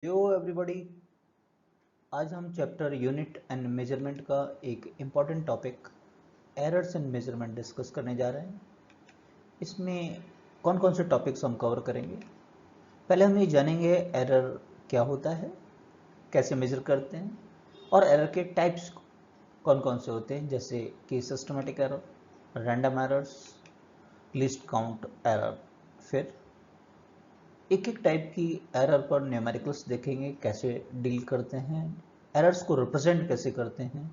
Hello everybody. आज हम chapter unit and measurement का एक important topic errors and measurement discuss करने जा रहे हैं। इसमें कौन कौन से टॉपिक्स हम कवर करेंगे। पहले हम ये जानेंगे एरर क्या होता है, कैसे मेजर करते हैं और एरर के टाइप्स कौन कौन से होते हैं, जैसे कि systematic error, random errors, least count error. फिर एक एक टाइप की एरर पर न्यूमेरिकल्स देखेंगे, कैसे डील करते हैं, एरर्स को रिप्रेजेंट कैसे करते हैं।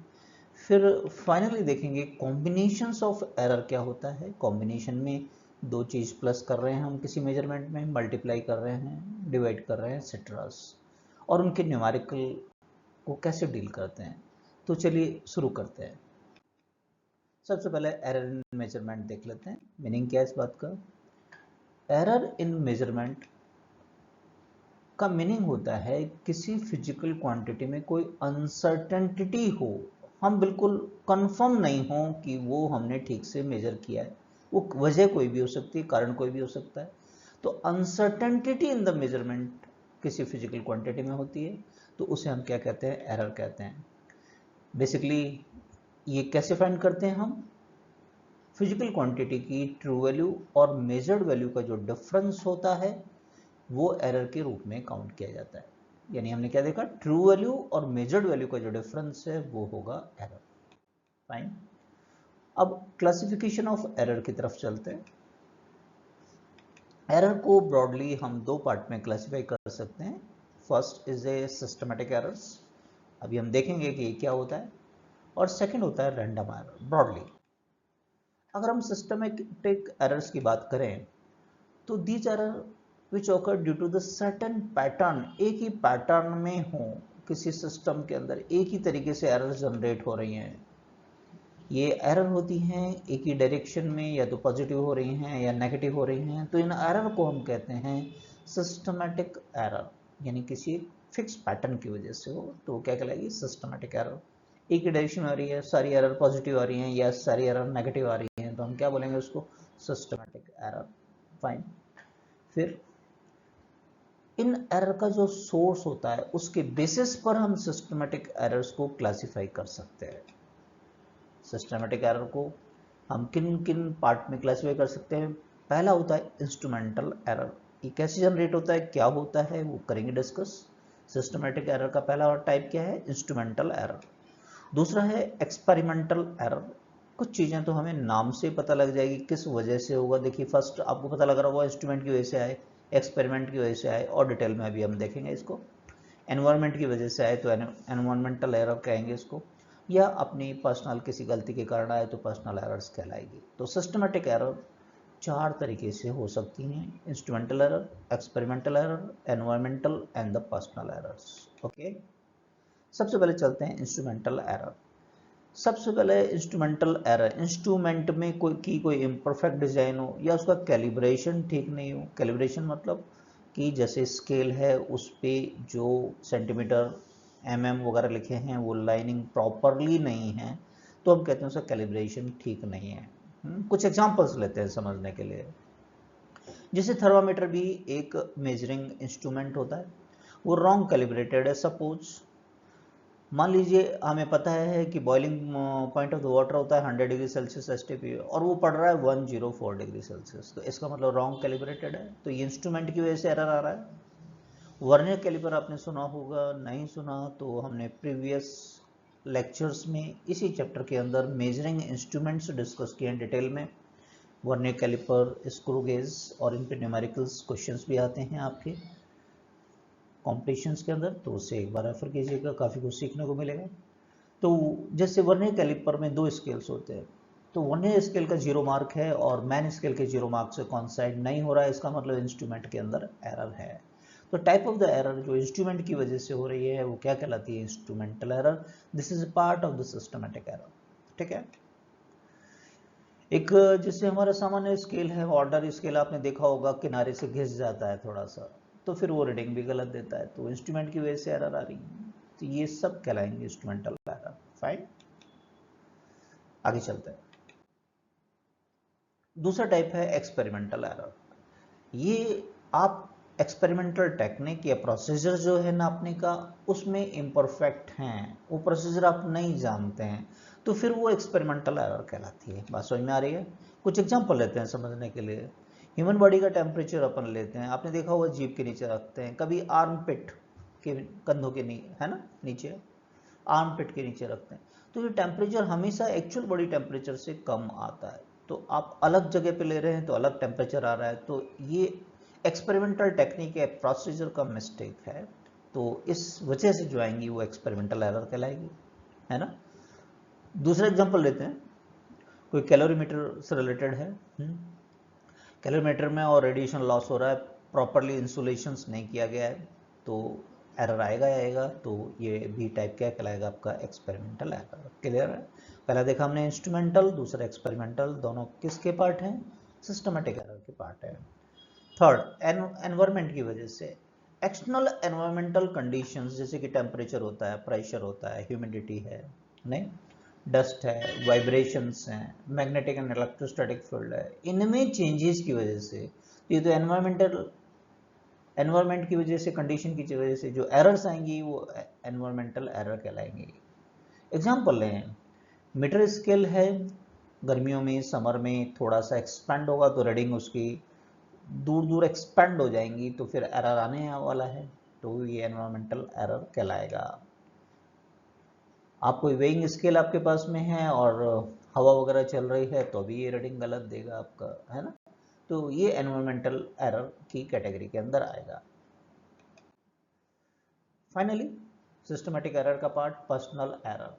फिर फाइनली देखेंगे कॉम्बिनेशंस ऑफ एरर क्या होता है। कॉम्बिनेशन में दो चीज़ प्लस कर रहे हैं हम किसी मेजरमेंट में, मल्टीप्लाई कर रहे हैं, डिवाइड कर रहे हैं, एटसेट्रास, और उनके न्यूमेरिकल को कैसे डील करते हैं। तो चलिए शुरू करते हैं। सबसे पहले एरर इन मेजरमेंट देख लेते हैं। मीनिंग क्या है इस बात का। एरर इन मेजरमेंट का मीनिंग होता है किसी फिजिकल क्वांटिटी में कोई अनसर्टेनिटी हो, हम बिल्कुल कंफर्म नहीं हो कि वो हमने ठीक से मेजर किया है। वो वजह कोई भी हो सकती है, कारण कोई भी हो सकता है। तो अनसर्टेनिटी इन द मेजरमेंट किसी फिजिकल क्वांटिटी में होती है, तो उसे हम क्या कहते हैं, एरर कहते हैं। बेसिकली ये कैसे फाइंड करते हैं हम, फिजिकल क्वांटिटी की ट्रू वैल्यू और मेजर्ड वैल्यू का जो डिफरेंस होता है वो एरर के रूप में काउंट किया जाता है। यानी हमने क्या देखा, ट्रू वैल्यू और मेजर्ड वैल्यू का जो डिफरेंस है वो होगा एरर। फाइन। अब क्लासिफिकेशन ऑफ एरर की तरफ चलते हैं। एरर को ब्रॉडली हम दो पार्ट में क्लासिफाई कर सकते हैं। First is a systematic errors, अभी हम देखेंगे कि क्या होता है, और सेकंड होता है रैंडम एरर। ब्रॉडली अगर हम सिस्टमेटिक एरर्स की बात करें तो these error which occur due to the certain pattern, एक ही पैटर्न में हो, किसी सिस्टम के अंदर एक ही तरीके से एरर जनरेट हो रही हैं। ये एरर होती हैं एक ही डायरेक्शन में, या तो पॉजिटिव हो रही हैं या नेगेटिव हो रही हैं, तो इन एरर को हम कहते हैं सिस्टमेटिक एरर। यानी किसी फिक्स पैटर्न की वजह से हो तो क्या कहलाएगी, सिस्टमेटिक एरर। एक ही डायरेक्शन में आ रही है, सारी एरर पॉजिटिव आ रही हैं या सारी एरर नेगेटिव आ रही हैं, तो हम क्या बोलेंगे उसको, सिस्टमेटिक एरर। फाइन। फिर इन एरर का जो सोर्स होता है उसके बेसिस पर हम सिस्टमेटिक एरर्स को क्लासिफाई कर सकते हैं। सिस्टमेटिक एरर को हम किन किन पार्ट में क्लासिफाई कर सकते हैं। पहला होता है इंस्ट्रूमेंटल एरर। ये कैसे जनरेट होता है, क्या होता है, वो करेंगे डिस्कस। सिस्टमेटिक एरर का पहला टाइप क्या है, इंस्ट्रूमेंटल एरर। दूसरा है एक्सपेरिमेंटल एरर। कुछ चीज़ें तो हमें नाम से पता लग जाएगी किस वजह से होगा। देखिए फर्स्ट आपको पता लग रहा होगा इंस्ट्रूमेंट की वजह से आए, एक्सपेरिमेंट की वजह से आए, और डिटेल में अभी हम देखेंगे इसको। एनवायरनमेंट की वजह से आए तो एनवायरमेंटल एरर कहेंगे इसको, या अपनी पर्सनल किसी गलती के कारण आए तो पर्सनल एरर्स कहलाएगी। तो सिस्टमेटिक एरर चार तरीके से हो सकती हैं, instrumental error, experimental error, environmental and the personal errors. Okay, सबसे पहले चलते हैं इंस्ट्रूमेंटल एरर। सबसे पहले इंस्ट्रूमेंटल एरर, इंस्ट्रूमेंट में कोई इम्परफेक्ट डिजाइन हो या उसका कैलिब्रेशन ठीक नहीं हो। कैलिब्रेशन मतलब कि जैसे स्केल है उस पर जो सेंटीमीटर वगैरह लिखे हैं वो लाइनिंग प्रॉपरली नहीं है, तो हम कहते हैं उसका कैलिब्रेशन ठीक नहीं है। कुछ एग्जांपल्स लेते हैं समझने के लिए। जैसे थर्मामीटर भी एक मेजरिंग इंस्ट्रूमेंट होता है, वो रॉन्ग कैलिब्रेटेड है। सपोज मान लीजिए हमें पता है कि boiling point of the water होता है 100 डिग्री सेल्सियस एसटीपी, और वो पड़ रहा है 104 डिग्री सेल्सियस, तो इसका मतलब रॉन्ग कैलिब्रेटेड है। तो ये इंस्ट्रूमेंट की वजह से एरर आ रहा है। वर्नियर कैलिपर आपने सुना होगा, नहीं सुना तो हमने प्रीवियस लेक्चर्स में इसी चैप्टर के अंदर मेजरिंग इंस्ट्रूमेंट्स डिस्कस किए हैं डिटेल में। वर्नियर कैलिपर, स्क्रू गेज, और इन पे न्यूमेरिकल्स क्वेश्चंस भी आते हैं आपके कॉम्पिटिशन्स के अंदर, तो उससे एक बार रेफर कीजिएगा, काफ़ी कुछ सीखने को मिलेगा। तो जैसे वर्नियर कैलिपर में दो स्केल्स होते हैं, तो वर्नियर स्केल का 0 मार्क है और मैन स्केल के 0 मार्क से कॉन्साइड नहीं हो रहा है, इसका मतलब इंस्ट्रूमेंट के अंदर एरर है। तो टाइप ऑफ द एरर जो इंस्ट्रूमेंट की वजह से हो रही है वो क्या कहलाती है, instrumental error. This is part of the systematic error. ठीक है। एक जैसे हमारा सामान्य स्केल है, ऑर्डर स्केल, आपने देखा होगा किनारे से घिस जाता है थोड़ा सा, तो फिर वो रीडिंग भी गलत देता है, तो इंस्ट्रूमेंट की वजह से एरर आ रही है। तो ये सब कहलाएंगे इंस्ट्रूमेंटल एरर। फाइन, आगे चलते हैं। दूसरा टाइप है एक्सपेरिमेंटल एरर। ये आप एक्सपेरिमेंटल टेक्निक या प्रोसीजर जो है नापने का उसमें इम्परफेक्ट हैं, वो प्रोसीजर आप नहीं जानते हैं, तो फिर वो एक्सपेरिमेंटल एरर कहलाती है। बात समझ में आ रही है? कुछ एग्जांपल लेते हैं समझने के लिए। ह्यूमन बॉडी का टेम्परेचर अपन लेते हैं, आपने देखा होगा जीभ के नीचे रखते हैं, कभी आर्म पिट के कंधों के नीचे, है ना, नीचे आर्म पिट के नीचे रखते हैं, तो ये टेम्परेचर हमेशा एक्चुअल बॉडी टेम्परेचर से कम आता है। तो आप अलग जगह पे ले रहे हैं तो अलग टेम्परेचर आ रहा है, तो ये एक्सपेरिमेंटल टेक्निक या प्रोसीजर का मिस्टेक है। तो इस वजह से जो आएंगी वो एक्सपेरिमेंटल एरर कहलाएगी, है ना। दूसरा एग्जांपल लेते हैं, कोई कैलोरीमीटर से रिलेटेड है। कैलोरीमीटर में और रेडिएशन लॉस हो रहा है, प्रॉपरली इंसुलेशन नहीं किया गया है, तो एरर आएगा। तो ये बी टाइप क्या कहलाएगा आपका? Experimental error. क्लियर है? पहला देखा हमने इंस्ट्रूमेंटल, दूसरा एक्सपेरिमेंटल, दोनों किसके पार्ट हैं? सिस्टमेटिक एरर के पार्ट है। थर्ड, एनवायरमेंट की वजह से, एक्सटर्नल एनवायरमेंटल कंडीशंस, जैसे कि टेम्परेचर होता है, प्रेशर होता है, ह्यूमिडिटी है, नहीं, डस्ट है, वाइब्रेशंस हैं, मैग्नेटिक एंड इलेक्ट्रोस्टैटिक फील्ड है, इनमें चेंजेस की वजह से, ये तो एनवायरमेंट की वजह से, कंडीशन की वजह से जो एरर्स आएंगी वो एनवायरमेंटल एरर कहलाएंगी। एग्जाम्पल लें, मीटर स्केल है, गर्मियों में, समर में थोड़ा सा एक्सपेंड होगा तो रीडिंग उसकी दूर दूर एक्सपेंड हो जाएंगी, तो फिर एरर आने वाला है, तो ये एनवायरमेंटल एरर कहलाएगा। आप कोई वेइंग स्केल आपके पास में है और हवा वगैरह चल रही है तो भी ये रीडिंग गलत देगा आपका, है ना, तो ये एनवायरमेंटल एरर की कैटेगरी के अंदर आएगा। फाइनली सिस्टमेटिक एरर का पार्ट, पर्सनल एरर।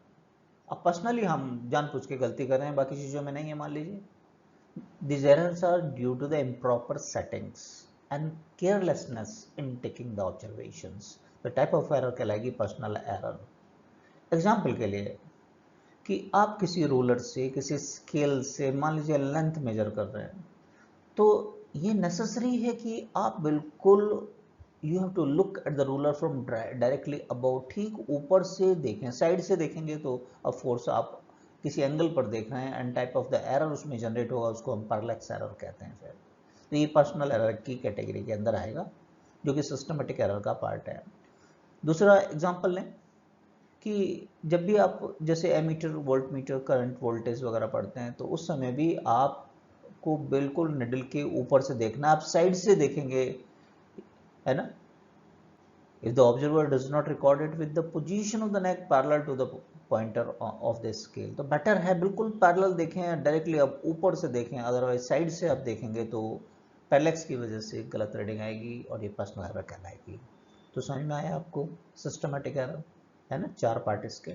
अब पर्सनली हम जानबूझ के गलती कर रहे हैं, बाकी चीज़ों में नहीं है, मान लीजिए these errors are due to the improper settings and carelessness in taking the observations, the type of error कहलाएगी पर्सनल एरर। एग्जाम्पल के लिए कि आप किसी रूलर से, किसी स्केल से मान लीजिए लेंथ मेजर कर रहे हैं, तो ये नेसेसरी है कि आप बिल्कुल you have to look at the ruler from directly above, ठीक ऊपर से देखें, साइड से देखेंगे तो ऑफ कोर्स आप किसी एंगल पर देख रहे हैं and type of the error उसमें जनरेट होगा, उसको हम पैरेलैक्स एरर कहते हैं। फिर तो ये पर्सनल एरर की कैटेगरी के अंदर आएगा, जो कि सिस्टमेटिक एरर का पार्ट है। दूसरा एग्जांपल लें कि जब भी आप जैसे ammeter, voltmeter, current, voltage वगैरह पढ़ते हैं, तो उस समय भी आपको बिल्कुल निडल के ऊपर से देखना, आप साइड से देखेंगे, है ना। If the observer does not record it with the position of the neck parallel to the pointer of the scale, तो बेटर है बिल्कुल पैरेलल देखें, डायरेक्टली आप ऊपर से देखें, अदरवाइज साइड से आप देखेंगे तो पैरेलैक्स की वजह से गलत रीडिंग आएगी और ये पर्सनल एरर कहलाएगी। तो समझ में आया आपको सिस्टमेटिक एरर, है ना, 4 पार्ट इसके।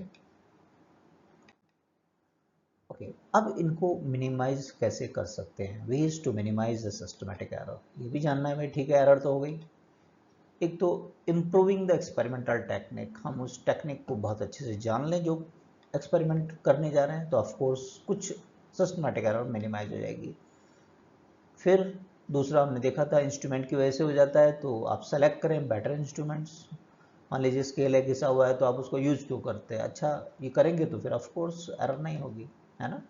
ओके, अब इनको मिनिमाइज कैसे कर सकते हैं, ways to minimise the systematic error, ये भी जानना है भाई। ठीक है, एरर तो हो गई। एक तो इम्प्रूविंग द एक्सपेरिमेंटल टेक्निक, हम उस टेक्निक को बहुत अच्छे से जान लें जो एक्सपेरिमेंट करने जा रहे हैं, तो ऑफकोर्स कुछ सिस्टमेटिक एरर मिनिमाइज हो जाएगी। फिर दूसरा हमने देखा था इंस्ट्रूमेंट की वजह से हो जाता है, तो आप सेलेक्ट करें बेटर इंस्ट्रूमेंट्स। मान लीजिए स्केल है, घिसा हुआ है, तो आप उसको यूज क्यों करते हैं? अच्छा ये करेंगे तो फिर ऑफकोर्स एरर नहीं होगी, है ना।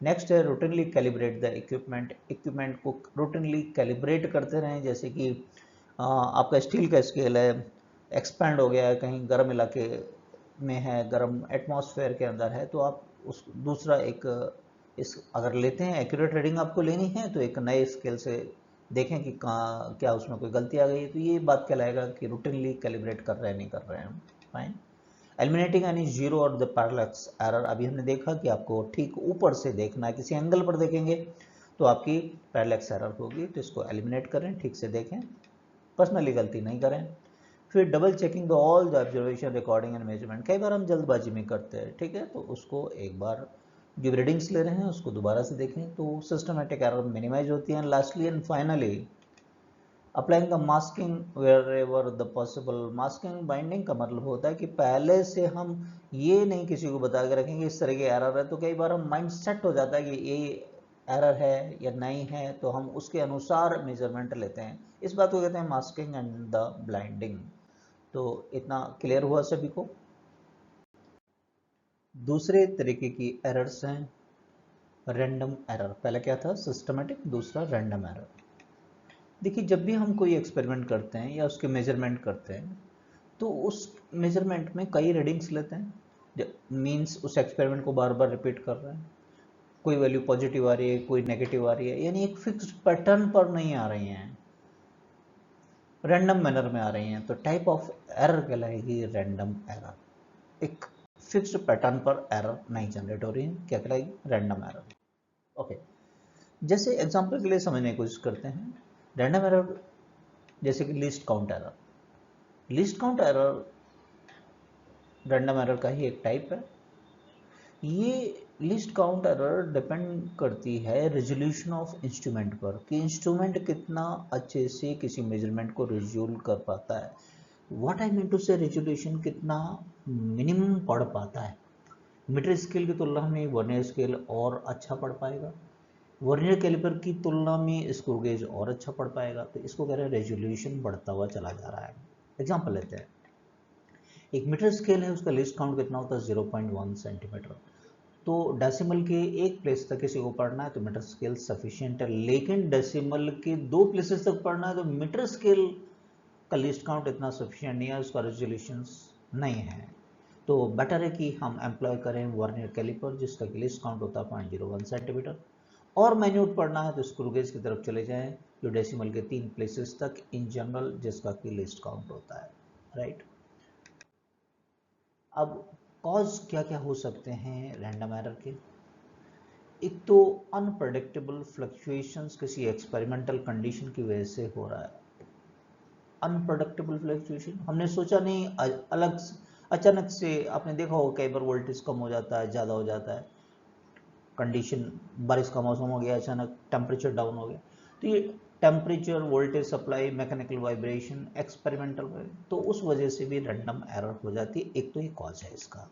नेक्स्ट है routinely calibrate the equipment, equipment को रूटीनली कैलिब्रेट करते रहें। जैसे कि आपका स्टील का स्केल है, एक्सपैंड हो गया है, कहीं गर्म इलाके में है, गर्म एटमॉस्फेयर के अंदर है, तो आप उस दूसरा एक इस अगर लेते हैं, एक्यूरेट रीडिंग आपको लेनी है, तो एक नए स्केल से देखें कि कहाँ क्या उसमें कोई गलती आ गई है, तो ये बात कहलाएगा कि रूटीनली कैलिब्रेट कर रहे हैं, नहीं कर रहे हैं। फाइन। एलिमिनेटिंग एनी जीरो और द पैरेलैक्स एरर, अभी हमने देखा कि आपको ठीक ऊपर से देखना है, किसी एंगल पर देखेंगे तो आपकी पैरेलैक्स एरर होगी, तो इसको एलिमिनेट करें, ठीक से देखें, पर्सनली गलती नहीं करें। फिर double checking the all the observation, recording and measurement, कई बार हम जल्दबाजी में करते हैं, ठीक है, तो उसको एक बार जो रीडिंग्स ले रहे हैं उसको दोबारा से देखें, तो सिस्टमेटिक एरर मिनिमाइज होती है। Lastly and finally applying the masking wherever the possible, masking binding का मतलब होता है कि पहले से हम ये नहीं किसी को बता के रखेंगे इस तरह के एरर है, तो कई बार हम माइंड सेट हो जाता है कि ये एरर है या नहीं है, तो हम उसके अनुसार मेजरमेंट लेते हैं, इस बात को कहते हैं मास्किंग एंड द ब्लाइंडिंग। तो इतना क्लियर हुआ सभी को। दूसरे तरीके की एरर्स हैं रैंडम एरर, पहले क्या था सिस्टमेटिक, दूसरा रैंडम एरर। देखिए, जब भी हम कोई एक्सपेरिमेंट करते हैं या उसके मेजरमेंट करते हैं तो उस मेजरमेंट में कई रीडिंग्स लेते हैं, मीन्स उस एक्सपेरिमेंट को बार बार रिपीट कर रहे हैं, कोई वैल्यू पॉजिटिव आ रही है, कोई नेगेटिव आ रही है, यानी एक फिक्स्ड पैटर्न पर नहीं आ रही हैं, रैंडम मैनर में आ रही हैं, तो टाइप ऑफ एरर कहलाएगी रैंडम एरर। एक फिक्स्ड पैटर्न पर एरर नहीं जनरेट हो रही है, क्या कहलाएगी? Random error. ओके, जैसे एग्जांपल के लिए समझने की कोशिश करते हैं। रैंडम एरर जैसे कि list count error. List count error random error का ही एक टाइप है। ये लिस्ट काउंट एरर डिपेंड करती है रेजोल्यूशन ऑफ इंस्ट्रूमेंट पर, कि इंस्ट्रूमेंट कितना अच्छे से किसी मेजरमेंट को रिजोल्व कर पाता है। व्हाट आई मीन टू से रेजोल्यूशन कितना मिनिमम पढ़ पाता है। मीटर स्केल की तुलना में वर्नियर स्केल और अच्छा पढ़ पाएगा, वर्नियर कैलिपर की तुलना में स्क्रू गेज और अच्छा पढ़ पाएगा, तो इसको कह रहे हैं रेजोल्यूशन बढ़ता हुआ चला जा रहा है। एग्जांपल लेते हैं, एक मीटर स्केल है, उसका लिस्ट काउंट कितना होता है? 0.1 सेंटीमीटर। तो डेसिमल के एक प्लेस तक किसी को पढ़ना है तो मीटर स्केल सफिशिएंट है, लेकिन डेसिमल के 2 प्लेसेस तक पढ़ना है तो मीटर स्केल का लिस्ट काउंट इतना सफिशिएंट नहीं है, उसका रेजोल्यूशन नहीं है। तो बेटर है कि हम एम्प्लॉय करें वर्नियर कैलिपर जिसका लिस्ट काउंट होता है 0.01 सेंटीमीटर। और माइन्यूट पढ़ना है तो स्क्रू गेज की तरफ चले जाएं जो डेसिमल के 3 प्लेसेस तक इन जनरल जिसका की लिस्ट काउंट होता है, राइट। अब कॉज क्या क्या हो सकते हैं रैंडम एरर के? एक तो अनप्रेडिक्टेबल फ्लक्चुएशंस किसी एक्सपेरिमेंटल कंडीशन की वजह से हो रहा है। अनप्रेडिक्टेबल फ्लक्चुएशन, हमने सोचा नहीं, अलग अचानक से आपने देखा होगा कई बार वोल्टेज कम हो जाता है, ज़्यादा हो जाता है, कंडीशन बारिश का मौसम हो गया, अचानक टेम्परेचर डाउन हो गया, तो ये temperature, voltage supply, mechanical vibration, experimental, तो उस वजह से भी रैंडम एरर हो जाती है। एक तो ये कॉज है इसका।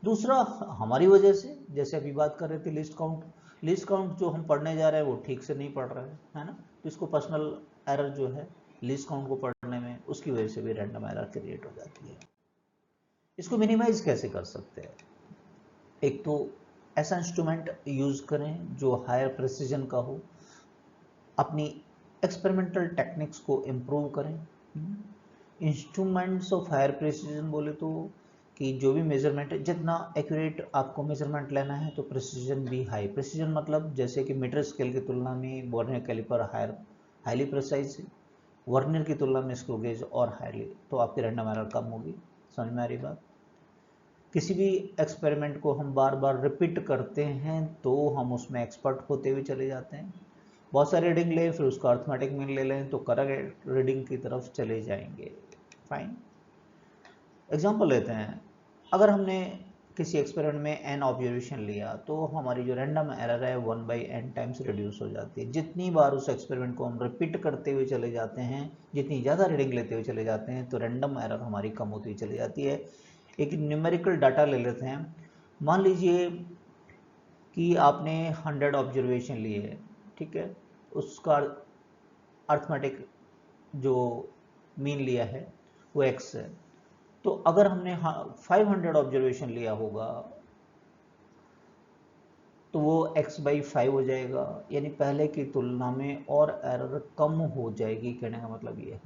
दूसरा हमारी वजह से, जैसे अभी बात कर रहे थे लिस्ट काउंट जो हम पढ़ने जा रहे हैं वो ठीक से नहीं पढ़ रहे हैं, है ना, तो इसको पर्सनल एरर जो है लिस्ट काउंट को पढ़ने में, उसकी वजह से भी रैंडम एरर क्रिएट हो जाती है। इसको मिनिमाइज कैसे कर सकते हैं? एक तो ऐसा इंस्ट्रूमेंट यूज करें जो हायर प्रिसीजन का हो, अपनी एक्सपेरिमेंटल टेक्निक्स को इम्प्रूव करें। इंस्ट्रूमेंट्स ऑफ हायर प्रिसीजन बोले तो कि जो भी मेजरमेंट है, जितना एक्यूरेट आपको मेजरमेंट लेना है तो प्रिसीजन भी हाई। प्रिसीजन मतलब जैसे कि मीटर स्केल की तुलना में वर्नियर कैलिपर हाईली प्रिसाइज है, वर्नियर की तुलना में स्क्रू गेज और हाईली, तो आपकी रैंडम एरर कम होगी। समझ में आ रही बात? किसी भी एक्सपेरिमेंट को हम बार बार रिपीट करते हैं तो हम उसमें एक्सपर्ट होते हुए चले जाते हैं। बहुत सारे रीडिंग लें, फिर उसका अर्थमेटिक मीन ले लें तो करेक्ट रीडिंग की तरफ चले जाएंगे। फाइन। एग्जाम्पल लेते हैं, अगर हमने किसी एक्सपेरिमेंट में एन ऑब्जर्वेशन लिया तो हमारी जो रैंडम एरर है 1/n टाइम्स रिड्यूस हो जाती है। जितनी बार उस एक्सपेरिमेंट को हम रिपीट करते हुए चले जाते हैं, जितनी ज़्यादा रीडिंग लेते हुए चले जाते हैं, तो रैंडम एरर हमारी कम होती हुई चली जाती है। एक न्यूमेरिकल डाटा ले लेते हैं। मान लीजिए कि आपने 100 ऑब्जर्वेशन लिए, ठीक है, उसका अर्थमेटिक जो मीन लिया है वो x है। तो अगर हमने 500 ऑब्जर्वेशन लिया होगा तो वो x/5 हो जाएगा, यानी पहले की तुलना में और एरर कम हो जाएगी। कहने का मतलब ये है,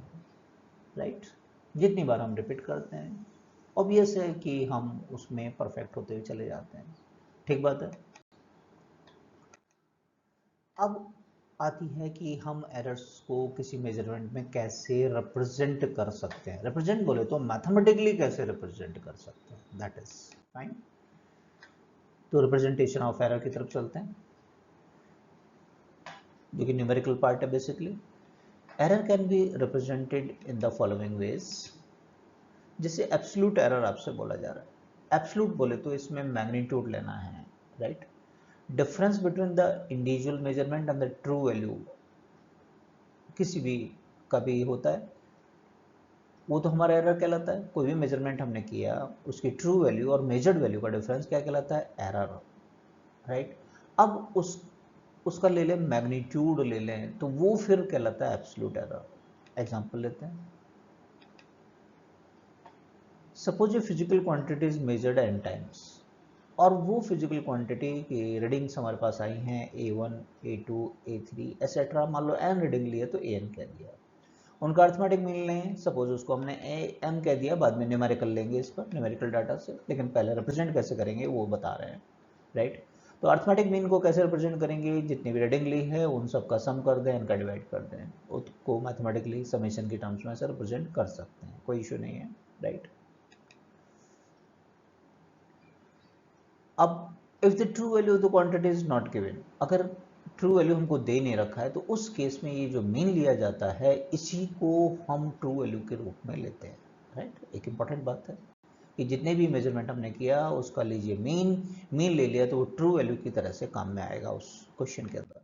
राइट। जितनी बार हम रिपीट करते हैं ऑब्वियस है कि हम उसमें परफेक्ट होते हुए चले जाते हैं। ठीक बात है। अब आती है कि हम एरर्स को किसी मेजरमेंट में कैसे रिप्रेजेंट कर सकते हैं। रिप्रेजेंट बोले तो मैथमेटिकली कैसे रिप्रेजेंट कर सकते हैं, दैट इज फाइन। तो रिप्रेजेंटेशन ऑफ एरर की तरफ चलते हैं जो कि न्यूमेरिकल पार्ट है basically. Error can be represented in the following veg. जैसे एब्सोल्यूट एरर आपसे बोला जा रहा है, एब्सोल्यूट बोले तो इसमें मैग्नीट्यूड लेना है, right. Difference between the individual measurement and the true value किसी भी का भी होता है, वो तो हमारा एरर कहलाता है। कोई भी मेजरमेंट हमने किया उसकी ट्रू वैल्यू और मेजर्ड वैल्यू का डिफरेंस क्या कहलाता है? Error, right. अब उसका ले लें मैग्नीट्यूड ले लें तो वो फिर कहलाता है एब्सोल्यूट एरर। एग्जांपल लेते हैं, suppose A physical quantity is measured n times, और वो फिजिकल क्वांटिटी की रीडिंग्स हमारे पास आई हैं A1, A2, A3 एसेट्रा, मान लो n रीडिंग लिए तो An कह दिया। उनका अर्थमेटिक मीन लें, सपोज उसको हमने m कह दिया, बाद में न्यूमेरिकल लेंगे इस पर न्यूमेरिकल डाटा से, लेकिन पहले रिप्रेजेंट कैसे करेंगे वो बता रहे हैं, राइट। तो अर्थमेटिक मीन को कैसे रिप्रेजेंट करेंगे, जितनी भी रीडिंग ली है उन सब का सम कर दें, इनका डिवाइड कर दें, उसको मैथमेटिकली समेशन की टर्म्स में ऐसे रिप्रेजेंट कर सकते हैं, कोई इशू नहीं है, राइट। अब if the true value of the quantity is not given, अगर ट्रू वैल्यू हमको दे नहीं रखा है तो उस केस में ये जो मीन लिया जाता है इसी को हम ट्रू वैल्यू के रूप में लेते हैं, राइट। एक इंपॉर्टेंट बात है कि जितने भी मेजरमेंट हमने किया उसका लीजिए मीन ले लिया तो वो ट्रू वैल्यू की तरह से काम में आएगा उस क्वेश्चन के अंदर।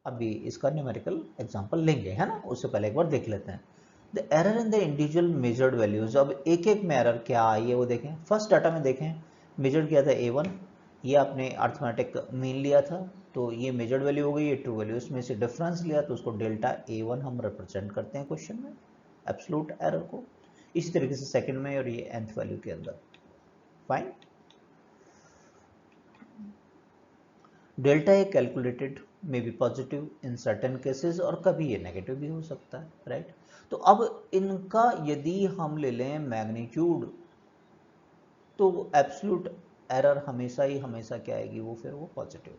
अभी इसका न्यूमेरिकल एग्जांपल लेंगे, है ना, उससे पहले एक बार देख लेते हैं the error in the individual measured values. अब एक एक में एरर क्या आई है वो देखें। फर्स्ट डाटा में देखें, मेजर्ड किया था A1, ये आपने अर्थमेटिक मीन लिया था तो ये मेजर्ड वैल्यू हो गई, ये ट्रू वैल्यू, इसमें से डिफरेंस लिया तो उसको डेल्टा A1 हम रिप्रेजेंट करते हैं क्वेश्चन में, एब्सोल्यूट एरर को। इसी तरीके से सेकंड में और ये nth वैल्यू के अंदर, fine. Delta A calculated may be positive in certain cases, और कभी ये नेगेटिव भी हो सकता है, राइट। तो अब इनका यदि हम ले लें मैग्नीट्यूड तो एब्सोल्यूट एरर हमेशा क्या आएगी, वो फिर वो पॉजिटिव,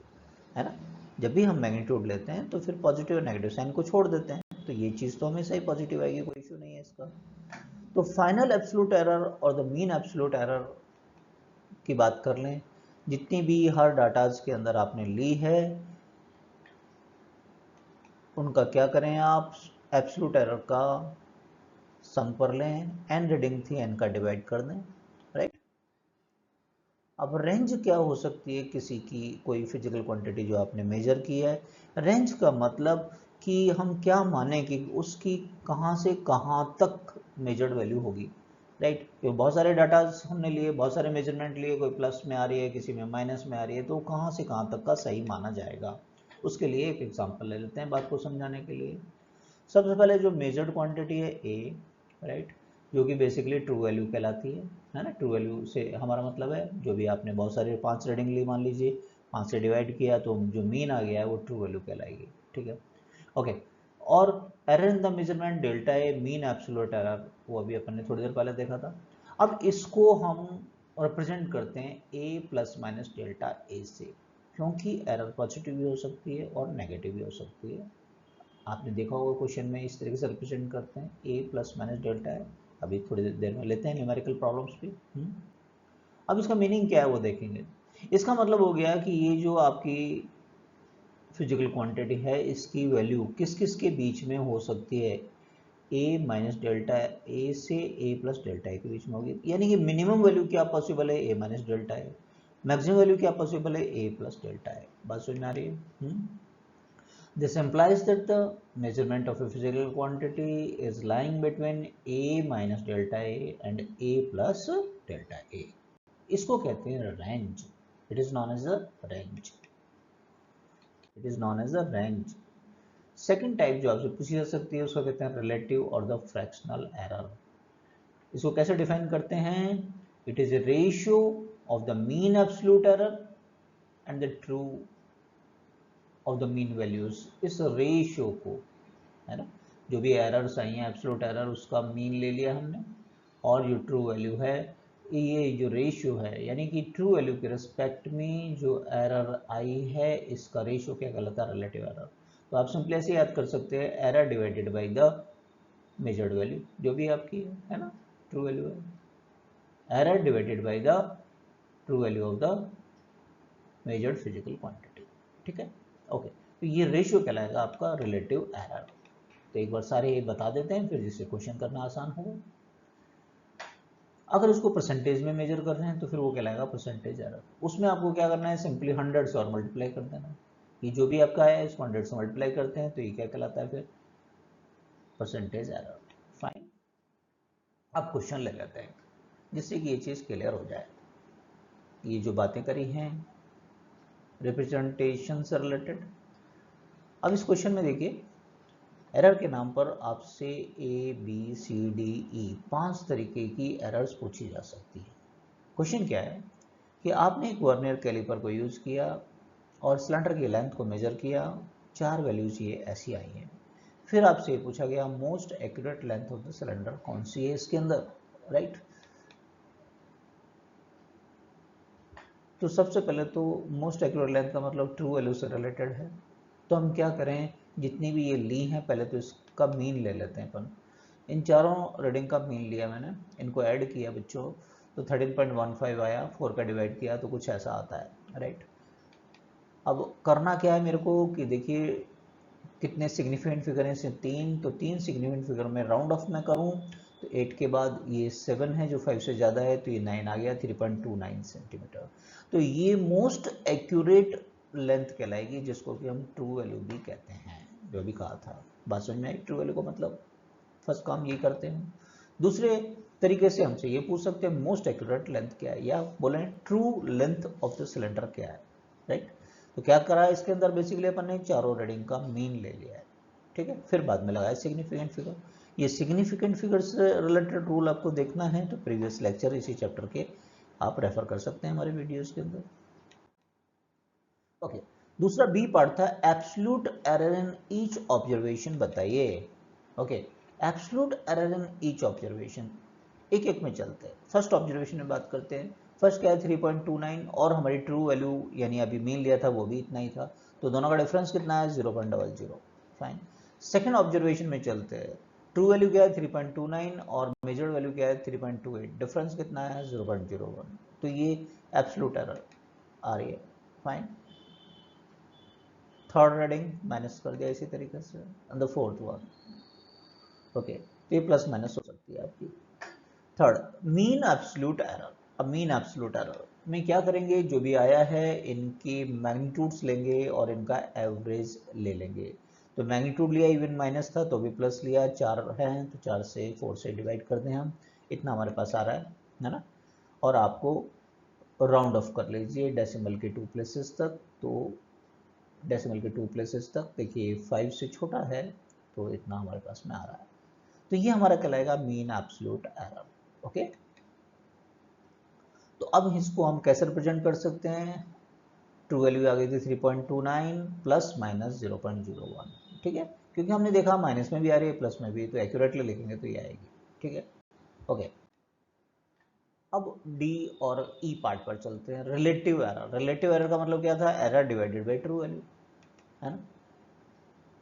है ना। जब भी हम मैग्नीट्यूड लेते हैं तो फिर पॉजिटिव और नेगेटिव साइन को छोड़ देते हैं, तो ये चीज़ तो हमेशा ही पॉजिटिव आएगी, कोई इशू नहीं है इसका। तो फाइनल एब्सोल्यूट एरर और द मीन एब्सोल्यूट एरर की बात कर लें, जितनी भी हर डाटाज के अंदर आपने ली है उनका क्या करें आप, एब्सोल्यूट एरर का सम कर लें, n रीडिंग थी n का डिवाइड कर दें, राइट। अब रेंज क्या हो सकती है किसी की, कोई फिजिकल क्वांटिटी जो आपने मेजर की है, रेंज का मतलब कि हम क्या माने कि उसकी कहाँ से कहाँ तक मेजर्ड वैल्यू होगी, राइट। क्योंकि बहुत सारे डाटा हमने लिए, बहुत सारे मेजरमेंट लिए, कोई प्लस में आ रही है, किसी में माइनस में आ रही है, तो कहाँ से कहाँ तक का सही माना जाएगा। उसके लिए एक एग्जांपल ले लेते हैं बात को समझाने के लिए। सबसे पहले जो मेजर्ड क्वांटिटी है A, राइट, जो कि बेसिकली ट्रू वैल्यू कहलाती है ना। ट्रू वैल्यू से हमारा मतलब है जो भी आपने बहुत सारे 5 रीडिंग ली, मान लीजिए 5 से डिवाइड किया तो जो मीन आ गया है वो ट्रू वैल्यू कहलाएगी, ठीक है, ओके। और error in the measurement delta A mean absolute error, वो अभी अपन ने थोड़ी देर पहले देखा था। अब इसको हम रिप्रेजेंट करते हैं A plus minus delta A से, क्योंकि एरर पॉजिटिव भी हो सकती है और नेगेटिव भी हो सकती है। आपने देखा होगा क्वेश्चन में इस तरीके से रिप्रेजेंट करते हैं A प्लस माइनस डेल्टा है। अभी थोड़ी देर में लेते हैं न्यूमेरिकल प्रॉब्लम्स भी। अब इसका मीनिंग क्या है वो देखेंगे। इसका मतलब हो गया कि ये जो आपकी फिजिकल क्वांटिटी है इसकी वैल्यू किस किस के बीच में हो सकती है, A माइनस डेल्टा ए से A प्लस डेल्टा ए के बीच में होगी। यानी कि मिनिमम वैल्यू क्या पॉसिबल है, A minus delta A, maximum value क्या पॉसिबल है, A प्लस डेल्टा ए। बात समझ में आ रही है? This implies that the measurement of a physical quantity is lying between A minus delta A and A plus delta A. इसको कहते हैं range. It is known as a range. It is known as a range. Second type जो आपसे पूछी जा सकती है उसको कहते हैं रिलेटिव और द फ्रैक्शनल एरर। इसको कैसे डिफाइन करते हैं, it is a ratio of the mean absolute error and the true of the mean values. इस रेशियो को, है ना, जो भी एरर्स आई हैं एब्सोल्यूट एरर उसका मीन ले लिया हमने, और जो ट्रू वैल्यू है ये जो रेशियो है, यानी कि ट्रू वैल्यू के रिस्पेक्ट में जो एरर आई है इसका रेशियो क्या कहलाता है, रिलेटिव एरर। तो आप सिंपली ऐसे याद कर सकते हैं, error divided by the measured value जो भी आपकी है ना, ट्रू वैल्यू है, error divided by the true value of the measured physical quantity, ठीक है, ओके। तो ये रेशियो कहलाएगा आपका रिलेटिव एरर। तो एक बार सारे ये बता देते हैं फिर जिससे क्वेश्चन करना आसान होगा। अगर उसको परसेंटेज में मेजर कर रहे हैं तो फिर वो कहलाएगा परसेंटेज एरर। उसमें आपको क्या करना है, सिंपली 100 से और मल्टीप्लाई कर देना। ये जो भी आपका है इसको 100 से मल्टीप्लाई करते हैं तो ये क्या कहलाता है फिर, परसेंटेज एरर, फाइन। अब क्वेश्चन ले लेते हैं जिससे कि ये चीज़ क्लियर हो जाए। ये जो बातें करी हैं रिप्रेजेंटेशन से रिलेटेड। अब इस क्वेश्चन में देखिए, एरर के नाम पर आपसे ABCDE 5 तरीके की एरर्स पूछी जा सकती है। क्वेश्चन क्या है, कि आपने एक वर्नियर कैलिपर को यूज़ किया और सिलेंडर की लेंथ को मेजर किया, 4 वैल्यूज ये ऐसी आई हैं। फिर आपसे पूछा गया most accurate length of the cylinder कौन सी है इसके अंदर, राइट। तो सबसे पहले तो मोस्ट एक्यूरेट लेंथ का मतलब ट्रू वैल्यू से रिलेटेड है। तो हम क्या करें, जितनी भी ये ली हैं पहले तो इसका मीन ले लेते हैं अपन। इन चारों रीडिंग का मीन लिया मैंने, इनको ऐड किया बच्चों, तो 13.15 आया, 4 का डिवाइड किया तो कुछ ऐसा आता है, राइट। अब करना क्या है मेरे को कि देखिए कितने सिग्निफिकेंट फिगर हैं इसमें, 3, तो 3 सिग्निफिकेंट फिगर में राउंड ऑफ में करूं तो 8 के बाद ये 7 है जो 5 से ज़्यादा है, तो ये 9 आ गया, 3.29 सेंटीमीटर। तो ये मोस्ट एक्यूरेट लेंथ कहलाएगी, जिसको कि हम ट्रू वैल्यू भी कहते हैं, जो भी कहा था। बात समझ में आई ट्रू वैल्यू का मतलब? फर्स्ट काम ये करते हैं। दूसरे तरीके से हमसे ये पूछ सकते हैं मोस्ट एक्यूरेट लेंथ क्या है, या बोले true length of the cylinder क्या है, राइट। तो क्या करा है इसके अंदर, बेसिकली अपन ने चारों रीडिंग का मीन ले लिया है, ठीक है। फिर बाद में लगाया सिग्निफिकेंट फिगर। ये सिग्निफिकेंट फिगर से रिलेटेड रूल आपको देखना है तो प्रीवियस लेक्चर इसी चैप्टर के आप रेफर कर सकते हैं हमारे वीडियोस के अंदर। ओके, दूसरा बी पार्ट था absolute error in each observation बताइए। Okay, absolute error in each observation, एक एक में चलते हैं। फर्स्ट ऑब्जर्वेशन में बात करते हैं। फर्स्ट क्या है 3.29 और हमारी ट्रू वैल्यू यानी अभी मीन लिया था वो भी इतना ही था, तो दोनों का डिफरेंस कितना है 0.00, फाइन। सेकेंड ऑब्जर्वेशन में चलते हैं। ट्रू वैल्यू क्या है 3.29 और मेजर्ड वैल्यू क्या है 3.28, डिफरेंस कितना है 0.01, तो ये एब्सोल्यूट एरर आ रही है, फाइन। थर्ड रीडिंग माइनस कर दिया इसी तरीके से, and the fourth one, okay, तो ये प्लस माइनस हो सकती है आपकी। Third mean absolute error. अब मीन एब्सोल्यूट एरर में क्या करेंगे, जो भी आया है इनकी मैग्नीट्यूड्स लेंगे और इनका एवरेज ले लेंगे। तो मैग्नीट्यूड लिया, इवन माइनस था तो भी प्लस लिया, 4 है तो 4 से 4 से डिवाइड कर दें हम, इतना हमारे पास आ रहा है ना। और आपको राउंड ऑफ कर लीजिए डेसिमल के 2 प्लेसेस तक, तो डेसिमल के 2 प्लेसेस तक देखिए 5 से छोटा है तो इतना हमारे पास में आ रहा है। तो ये हमारा कहलाएगा मीन एब्सोल्यूट एरर, ओके। तो अब इसको हम कैसे रिप्रेजेंट कर सकते हैं, ट्रू वैल्यू आ गई थी 3.29 प्लस माइनस 0.01, ठीक है, क्योंकि हमने देखा माइनस में भी आ रही है प्लस में भी, तो एक्यूरेटली लिखेंगे तो ये आएगी, ठीक है, ओके। अब डी और ई पार्ट पर चलते हैं। रिलेटिव एरर, रिलेटिव एरर का मतलब क्या था, error divided by true value, है ना।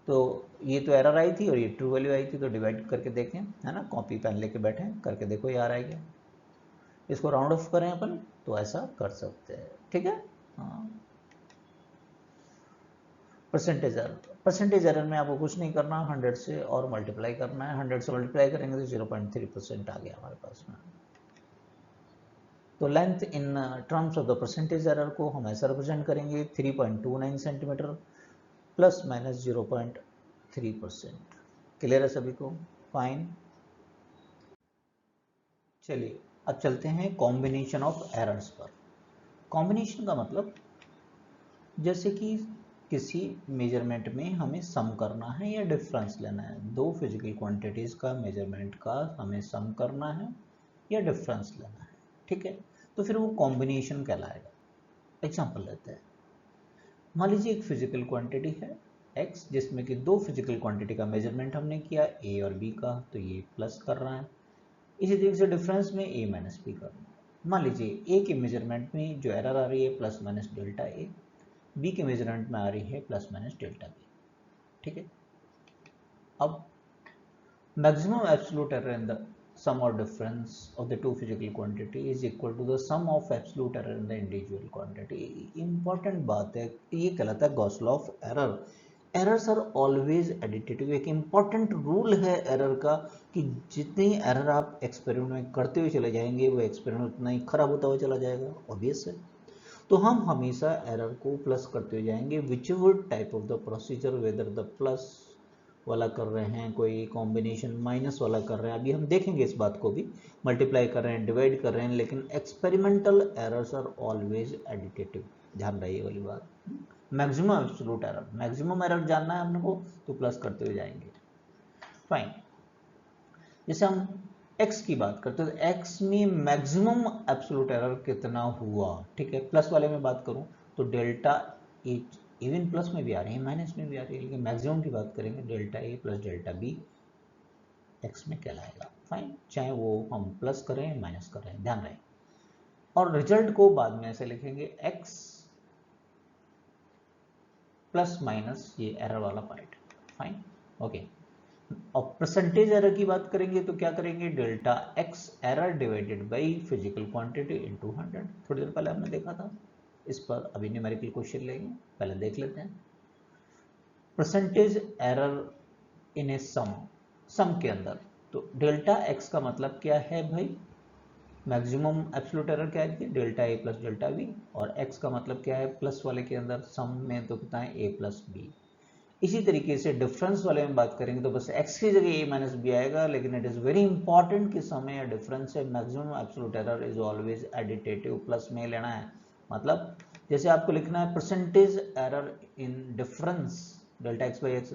तो ये तो एरर आई थी और ये ट्रू वैल्यू आई थी, तो डिवाइड करके देखें, है ना, कॉपी पेन लेके बैठे करके देखो ये आ रहा है क्या। इसको राउंड ऑफ करें अपन तो ऐसा कर सकते हैं, ठीक है। हाँ, परसेंटेज एरर, परसेंटेज एरर में आपको कुछ नहीं करना, 100 से और मल्टीप्लाई करना है, 100 से मल्टीप्लाई करेंगे तो 0.3% आ गया हमारे पास में। तो length in terms of the percentage error को हम ऐसा रिप्रेजेंट करेंगे 3.29 सेंटीमीटर प्लस माइनस 0.3%। क्लियर है सभी को, फाइन। चलिए अब चलते हैं कॉम्बिनेशन ऑफ एरर्स पर। कॉम्बिनेशन का मतलब जैसे कि किसी मेजरमेंट में हमें सम करना है या डिफरेंस लेना है, दो फिजिकल क्वांटिटीज का मेजरमेंट का हमें सम करना है या डिफरेंस लेना है, ठीक है, तो फिर वो कॉम्बिनेशन कहलाएगा। एग्जांपल लेते हैं, मान लीजिए एक फिजिकल क्वांटिटी है x, जिसमें कि दो फिजिकल क्वांटिटी का मेजरमेंट हमने किया a और b का, तो ये प्लस कर रहा है। इसी तरीके से डिफरेंस में a माइनस बी करना है। मान लीजिए a के मेजरमेंट में जो एरर आ रही है plus minus delta a, b के मेजरमेंट में आ रही है प्लस माइनस डेल्टा b, ठीक है। अब maximum absolute error in the sum or difference of the two physical quantity is equal to the sum of absolute error in the individual quantity। Important बात है, ये कहलाता है Gauss law of error. Errors are always additive, एक important rule है error का कि जितनी एरर आप एक्सपेरिमेंट में करते हुए चले जाएंगे वो एक्सपेरिमेंट उतना ही खराब होता हुआ चला जाएगा, ऑब्वियस है। तो हम हमेशा एरर को प्लस करते हुए जाएंगे, which ever type of the procedure, whether the plus वाला कर रहे हैं, कोई कॉम्बिनेशन माइनस वाला कर रहे हैं, अभी हम देखेंगे इस बात को भी, मल्टीप्लाई कर रहे हैं, डिवाइड कर रहे हैं, लेकिन experimental errors are always additive, ध्यान रहिए वाली बात। Maximum absolute error, maximum error जानना है हमने को तो प्लस करते हुए जाएंगे, फाइन। जैसे हम एक्स की बात करते हैं तो एक्स में मैक्सिमम एब्सोल्यूट एरर कितना हुआ, ठीक है। प्लस वाले में बात करूं तो डेल्टा ए, इवन प्लस में भी आ रही है माइनस में भी आ रही है, लेकिन मैक्सिमम की बात करेंगे delta A plus delta B x में कहलाएगा, फाइन, चाहे वो हम प्लस करें माइनस करें, ध्यान रहे। और रिजल्ट को बाद में ऐसे लिखेंगे एक्स प्लस माइनस ये एरर वाला पार्ट, फाइन, ओके। और परसेंटेज एरर की बात करेंगे तो क्या करेंगे, delta x error divided by physical quantity into 100। थोड़ी देर पहले हमने देखा था, इस पर अभी न्यूमेरिकल क्वेश्चन लेंगे, पहले देख लेते हैं। परसेंटेज एरर इन ए सम के अंदर, तो डेल्टा एक्स का मतलब क्या है भाई, मैक्सिमम एब्सोल्यूट एरर क्या है, delta A plus delta B, और एक्स का मतलब क्या है प्लस वाले के अंदर सम में तो कितना है ए प्लस बी। इसी तरीके से डिफरेंस वाले में बात करेंगे तो बस x की जगह a माइनस बी आएगा, लेकिन इट इज वेरी इंपॉर्टेंट कि समय या डिफरेंस से maximum absolute error is always additive, plus में लेना है। मतलब जैसे आपको लिखना है percentage error in difference delta x by x,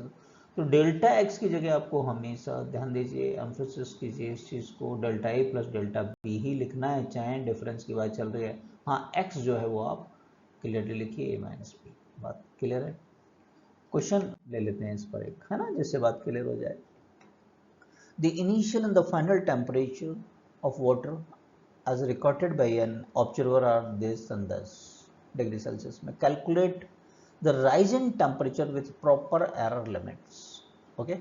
तो डेल्टा एक्स की जगह आपको हमेशा ध्यान दीजिए, एम्फेसिस कीजिए इस चीज को, delta A plus delta B ही लिखना है, चाहे डिफरेंस की बात चल रही है। हाँ, एक्स जो है वो आप क्लियरली लिखिए a माइनस बी, बात क्लियर है। क्वेश्चन ले लेते हैं इस पर एक, है ना, जिससे बात क्लियर हो जाए। The initial and the final temperature of water as recorded by an observer are this and this degree Celsius में calculate the rise in temperature with proper error limits, okay।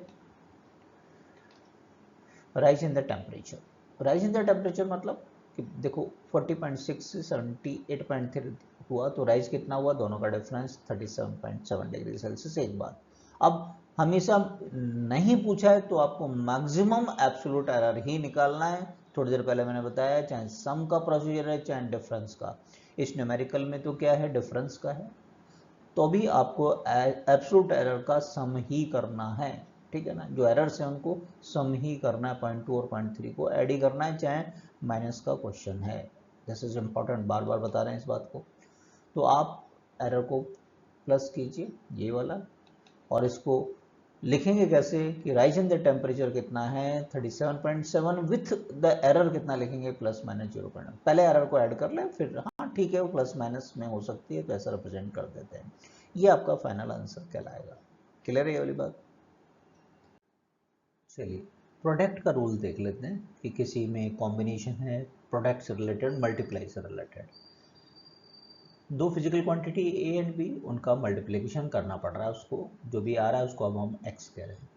rise in the temperature मतलब कि देखो 40.6 से 78.3 हुआ, तो rise कितना हुआ, दोनों का डिफरेंस 37.7 डिग्री सेल्सियस। एक बात, अब हमेशा नहीं पूछा है तो आपको मैक्सिमम एब्सोल्यूट एरर ही निकालना है। थोड़ी देर पहले मैंने बताया, चाहे सम का प्रोसीजर है चाहे डिफरेंस का, इस न्यूमेरिकल में तो क्या है, डिफरेंस का है, तो भी आपको एब्सोल्यूट एरर का सम ही करना है, ठीक है ना। जो एरर्स है उनको सम ही करना है, 0.2 और 0.3 को ऐड ही करना है, चाहे माइनस का क्वेश्चन है। दिस इज इंपॉर्टेंट, बार बार बता रहे हैं इस बात को। तो आप एरर को प्लस कीजिए ये वाला, और इसको लिखेंगे कैसे कि राइज इन द टेम्परेचर कितना है 37.7 विथ द एरर कितना लिखेंगे, प्लस माइनस 0.1। पहले एरर को ऐड कर लें, फिर हाँ ठीक है वो प्लस माइनस में हो सकती है तो ऐसा रिप्रेजेंट कर देते हैं, ये आपका फाइनल आंसर कहलाएगा। क्लियर है ये वाली बात। चलिए प्रोडक्ट का रूल देख लेते हैं कि किसी में कॉम्बिनेशन है प्रोडक्ट से रिलेटेड, मल्टीप्लाई से रिलेटेड, दो physical quantity A and B, उनका मल्टीप्लिकेशन करना पड़ रहा है, उसको जो भी आ रहा है उसको अब हम एक्स कह रहे हैं।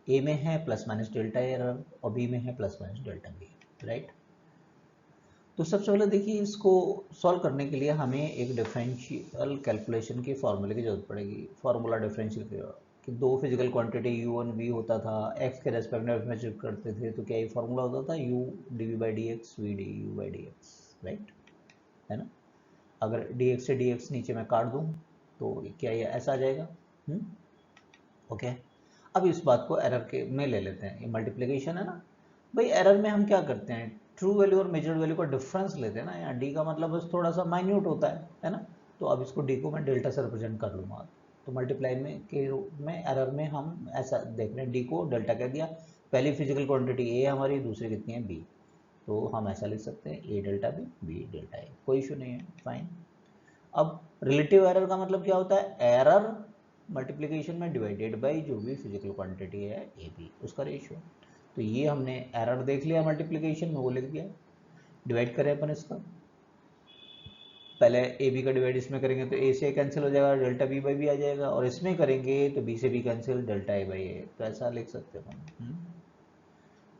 ए में है प्लस माइनस डेल्टा एरर और बी में है plus minus delta B, right. तो सबसे पहले देखिए इसको सॉल्व करने के लिए हमें एक डिफरेंशियल कैलकुलेशन की फार्मूले की जरूरत पड़ेगी। फार्मूला डिफरेंशियल कि दो physical quantity u one V होता था, x के रेस्पेक्ट में मेजर करते थे, तो क्या ये फार्मूला होता था u dv by D X V D U by D X, right, है ना। अगर dx से dx नीचे मैं काट दूं तो क्या ये ऐसा आ जाएगा, ओके। अब इस बात को एरर के में ले लेते हैं, ये मल्टीप्लिकेशन है ना भाई। एरर में हम क्या करते हैं, ट्रू वैल्यू और मेजर्ड वैल्यू का डिफरेंस लेते हैं ना, यहाँ डी का मतलब बस थोड़ा सा माइन्यूट होता है ना। तो अब इसको डी को मैं डेल्टा से रिप्रेजेंट कर लूँगा, तो मल्टीप्लाई में के रूप में एरर में हम ऐसा देख रहे हैं, डी को डेल्टा कह दिया, पहली फिजिकल क्वांटिटी ए हमारी, दूसरी कितनी है बी, तो हम ऐसा लिख सकते हैं ए delta B B delta A, कोई इशू नहीं है, फाइन। अब रिलेटिव एरर का मतलब क्या होता है, एरर मल्टीप्लिकेशन में डिवाइडेड बाई जो भी फिजिकल क्वांटिटी है ए बी, उसका रेशियो। तो ये हमने एरर देख लिया मल्टीप्लिकेशन में, वो लिख दिया, डिवाइड करें अपन इसका, पहले ए बी का डिवाइड इसमें करेंगे तो ए से कैंसिल हो जाएगा, डेल्टा बी बाई बी आ जाएगा, और इसमें करेंगे तो बी से B cancel, delta A by A, तो ऐसा लिख सकते हैं।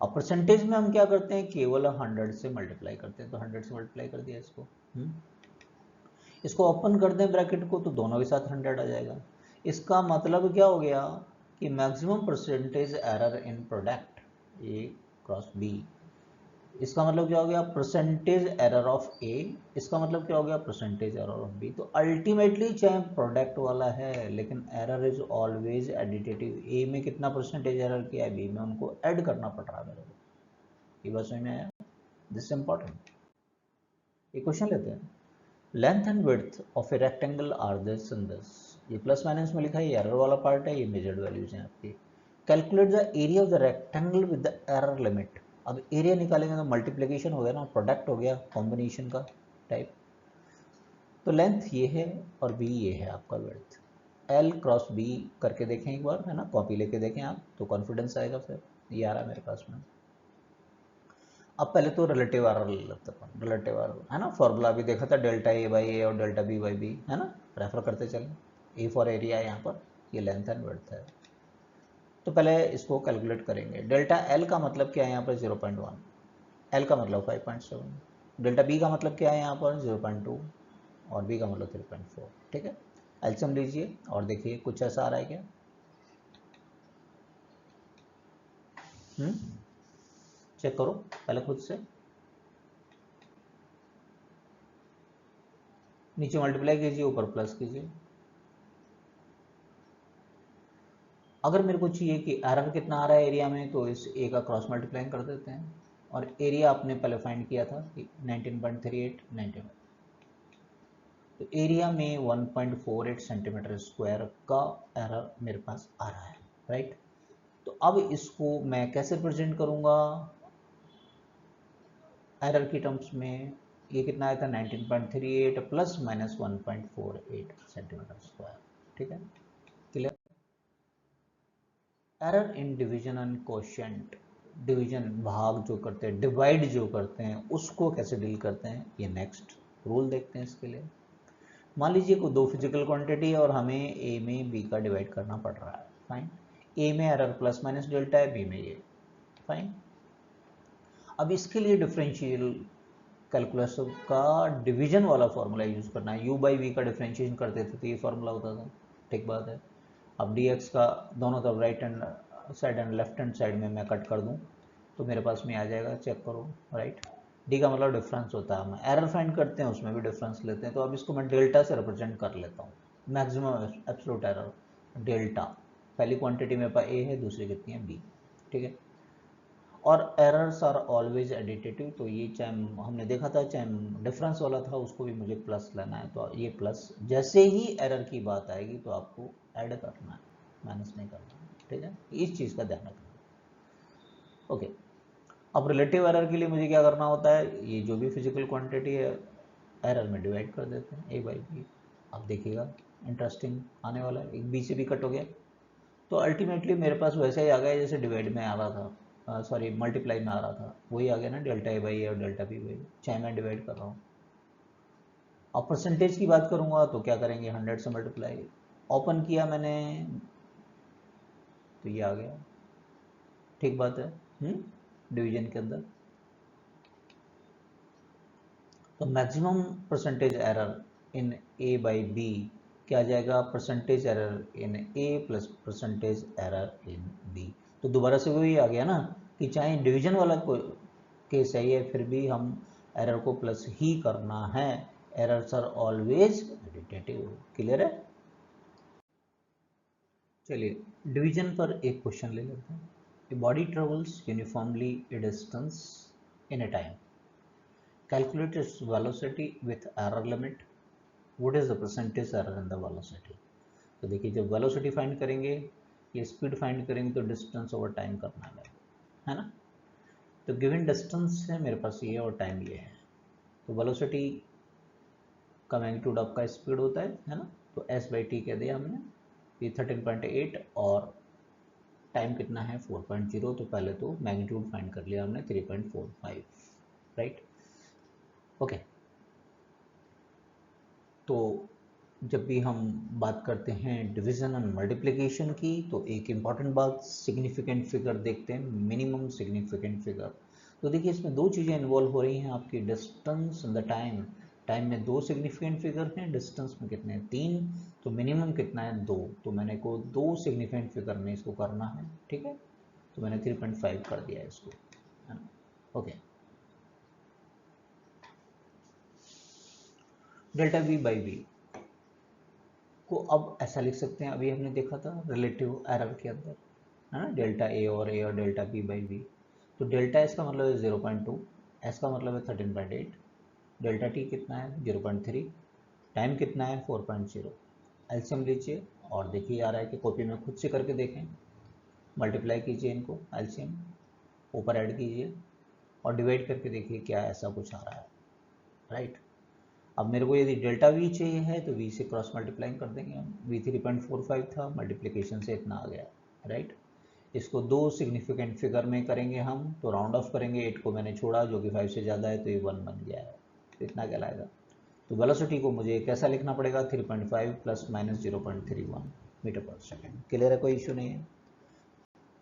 अब परसेंटेज में हम क्या करते हैं, केवल 100 से मल्टीप्लाई करते हैं, तो 100 से मल्टीप्लाई कर दिया इसको, इसको ओपन कर दें ब्रैकेट को तो दोनों के साथ 100 आ जाएगा। इसका मतलब क्या हो गया कि maximum percentage error in product A cross B, इसका मतलब क्या हो गया, परसेंटेज एरर ऑफ ए, इसका मतलब क्या हो गया, परसेंटेज एरर ऑफ बी। तो अल्टीमेटली चाहे प्रोडक्ट वाला है लेकिन एरर इज ऑलवेज एडिटिव। ए में कितना परसेंटेज एरर किया है, बी में उनको ऐड करना पड़ रहा है मेरे को, ये बात समझ में आया, दिस इंपॉर्टेंट। ये क्वेश्चन लेते हैं, length and width of a rectangle are this and this, ये प्लस माइनस में लिखा है, ये एरर वाला पार्ट है, ये मेजर्ड वैल्यूज हैं आपकी। Calculate the area of the rectangle with the error limit, अब एरिया निकालेंगे तो मल्टीप्लिकेशन हो गया ना, प्रोडक्ट हो गया कॉम्बिनेशन का टाइप। तो लेंथ ये है और बी ये है आपका विड्थ। एल क्रॉस बी करके देखें एक बार, है ना, कॉपी लेके देखें आप तो कॉन्फिडेंस आएगा। फिर ये आ रहा है मेरे पास में। अब पहले तो रिलेटिव एरर ले लेते हैं, रिलेटिव एरर, है ना, फॉर्मूला भी देखा था, डेल्टा ए बाई ए और डेल्टा बी बाई बी, है ना, रेफर करते चलें। ए फॉर एरिया है यहाँ पर, ये लेंथ एंड विड्थ है। तो पहले इसको कैलकुलेट करेंगे। डेल्टा एल का मतलब क्या है यहाँ पर 0.1, एल का मतलब 5.7, डेल्टा बी का मतलब क्या है यहाँ पर 0.2 और बी का मतलब 3.4। ठीक है, एलसीएम लीजिए और देखिए कुछ ऐसा आ रहा है क्या। चेक करो पहले खुद से, नीचे मल्टीप्लाई कीजिए ऊपर प्लस कीजिए। अगर मेरे को चाहिए कि एरर कितना आ रहा है एरिया में, तो इस ए का क्रॉस मल्टीप्लाई कर देते हैं। और एरिया आपने पहले फाइंड किया था कि 19.38 19, तो एरिया में 1.48 सेंटीमीटर स्क्वायर का एरर मेरे पास आ रहा है, राइट। तो अब इसको मैं कैसे प्रेजेंट करूंगा एरर की टर्म्स में। ये कितना आया था 19.38 प्लस माइनस 1.48 सेंटीमीटर स्क्वायर। ठीक है, clear. Error in division and quotient, division भाग जो करते हैं, डिवाइड जो करते हैं, उसको कैसे डील करते हैं, ये नेक्स्ट रूल देखते हैं इसके लिए। मान लीजिए को दो फिजिकल क्वांटिटी है और हमें ए में बी का डिवाइड करना पड़ रहा है, फाइन। ए में एरर प्लस माइनस डेल्टा है, बी में ये, फाइन। अब इसके लिए डिफरेंशियल कैलकुलस का डिवीजन वाला फॉर्मूला यूज करना है। u बाई वी का डिफरेंशिएशन करते थे तो ये फॉर्मूला होता था, ठीक बात है। अब dx का दोनों तरफ right hand side and left hand side में मैं कट कर दूं तो मेरे पास में आ जाएगा, चेक करो, राइट। डी का मतलब डिफरेंस होता है, हम एरर फाइंड करते हैं उसमें भी डिफरेंस लेते हैं। तो अब इसको मैं डेल्टा से रिप्रेजेंट कर लेता हूँ, मैक्सिमम एब्सोल्यूट एरर डेल्टा। पहली क्वांटिटी मेरे पास ए है, दूसरी कितनी है बी, ठीक है। और एरर्स आर ऑलवेज एडिटिव, तो ये चाहे हमने देखा था, चाहे डिफरेंस वाला था उसको भी मुझे प्लस लेना है। तो ये प्लस, जैसे ही एरर की बात आएगी तो आपको ऐड करना है, माइनस नहीं करना है, ठीक है, इस चीज़ का ध्यान रखना। ओके, अब रिलेटिव एरर के लिए मुझे क्या करना होता है, ये जो भी फिजिकल क्वांटिटी है एरर में डिवाइड कर देते हैं ए बाई बी। अब देखिएगा इंटरेस्टिंग आने वाला है, एक बी से भी कट हो गया तो अल्टीमेटली मेरे पास वैसे ही आ गया जैसे डिवाइड में आ रहा था, सॉरी मल्टीप्लाई में आ रहा था, वही आ गया ना, डेल्टा ए बाई ए और डेल्टा बी बाई, चाहे मैं डिवाइड कर रहा हूँ। अब परसेंटेज की बात करूँगा तो क्या करेंगे, 100 से मल्टीप्लाई, ओपन किया मैंने तो ये आ गया, ठीक बात है, डिवीजन के अंदर। तो maximum percentage error in A by B क्या आ जाएगा, percentage error in A plus percentage error in B. तो दोबारा से वही आ गया ना कि चाहे डिवीजन वाला केस है ये, फिर भी हम एरर को प्लस ही करना है, errors are always additive, clear है। चलिए डिवीजन पर एक क्वेश्चन ले लेते हैं। A body travels uniformly a distance in a time, calculate its velocity with error limit, what is the percentage error in the velocity। तो देखिए जब वेलोसिटी फाइंड करेंगे, ये स्पीड फाइंड करेंगे तो डिस्टेंस ओवर टाइम करना है ना। तो गिवन डिस्टेंस है मेरे पास ये और टाइम ये है, तो वेलोसिटी का मैग्नीट्यूड आपका स्पीड होता है ना। तो s बाई टी कह दिया हमने, ये 13.8 और टाइम कितना है 4.0। तो पहले तो मैग्नीट्यूड फाइंड कर लिया हमने 3.45, राइट। ओके, तो जब भी हम बात करते हैं डिवीजन एंड मल्टीप्लिकेशन की तो एक इम्पॉर्टेंट बात सिग्निफिकेंट फिगर देखते हैं, मिनिमम सिग्निफिकेंट फिगर। तो देखिए इसमें दो चीज़ें इन्वॉल्व हो रही हैं आपकी, distance and the time. Time में दो सिग्निफिकेंट फिगर हैं, डिस्टेंस में कितने हैं, 3। तो मिनिमम कितना है 2, तो मैंने को 2 सिग्निफिकेंट फिगर में इसको करना है, ठीक है। तो मैंने 3.5 कर दिया है इसको, है ना। Okay, delta V by V को अब ऐसा लिख सकते हैं, अभी हमने देखा था रिलेटिव एरर के अंदर, है ना, डेल्टा ए और डेल्टा बी बाई बी। तो डेल्टा एस का मतलब है 0.2, एस का मतलब है 13.8, डेल्टा टी कितना है 0.3, टाइम कितना है 4.0। एलसीएम लीजिए और देखिए आ रहा है कि कॉपी में खुद से करके देखें, मल्टीप्लाई कीजिए इनको, एलसीएम ऊपर ऐड कीजिए और डिवाइड करके देखिए क्या ऐसा कुछ आ रहा है, राइट। अब मेरे को यदि डेल्टा वी चाहिए है तो वी से क्रॉस मल्टीप्लाइंग कर देंगे हम, वी 3.45 था, मल्टीप्लिकेशन से इतना आ गया, राइट। इसको दो सिग्निफिकेंट फिगर में करेंगे हम तो राउंड ऑफ करेंगे, 8 को मैंने छोड़ा जो कि 5 से ज़्यादा है तो ये 1 बन गया है, तो इतना कहलाएगा। तो वेलोसिटी को मुझे कैसा लिखना पड़ेगा, 3.5 प्लस माइनस 0.31 मीटर पर सेकेंड। क्लियर है, कोई इशू नहीं है।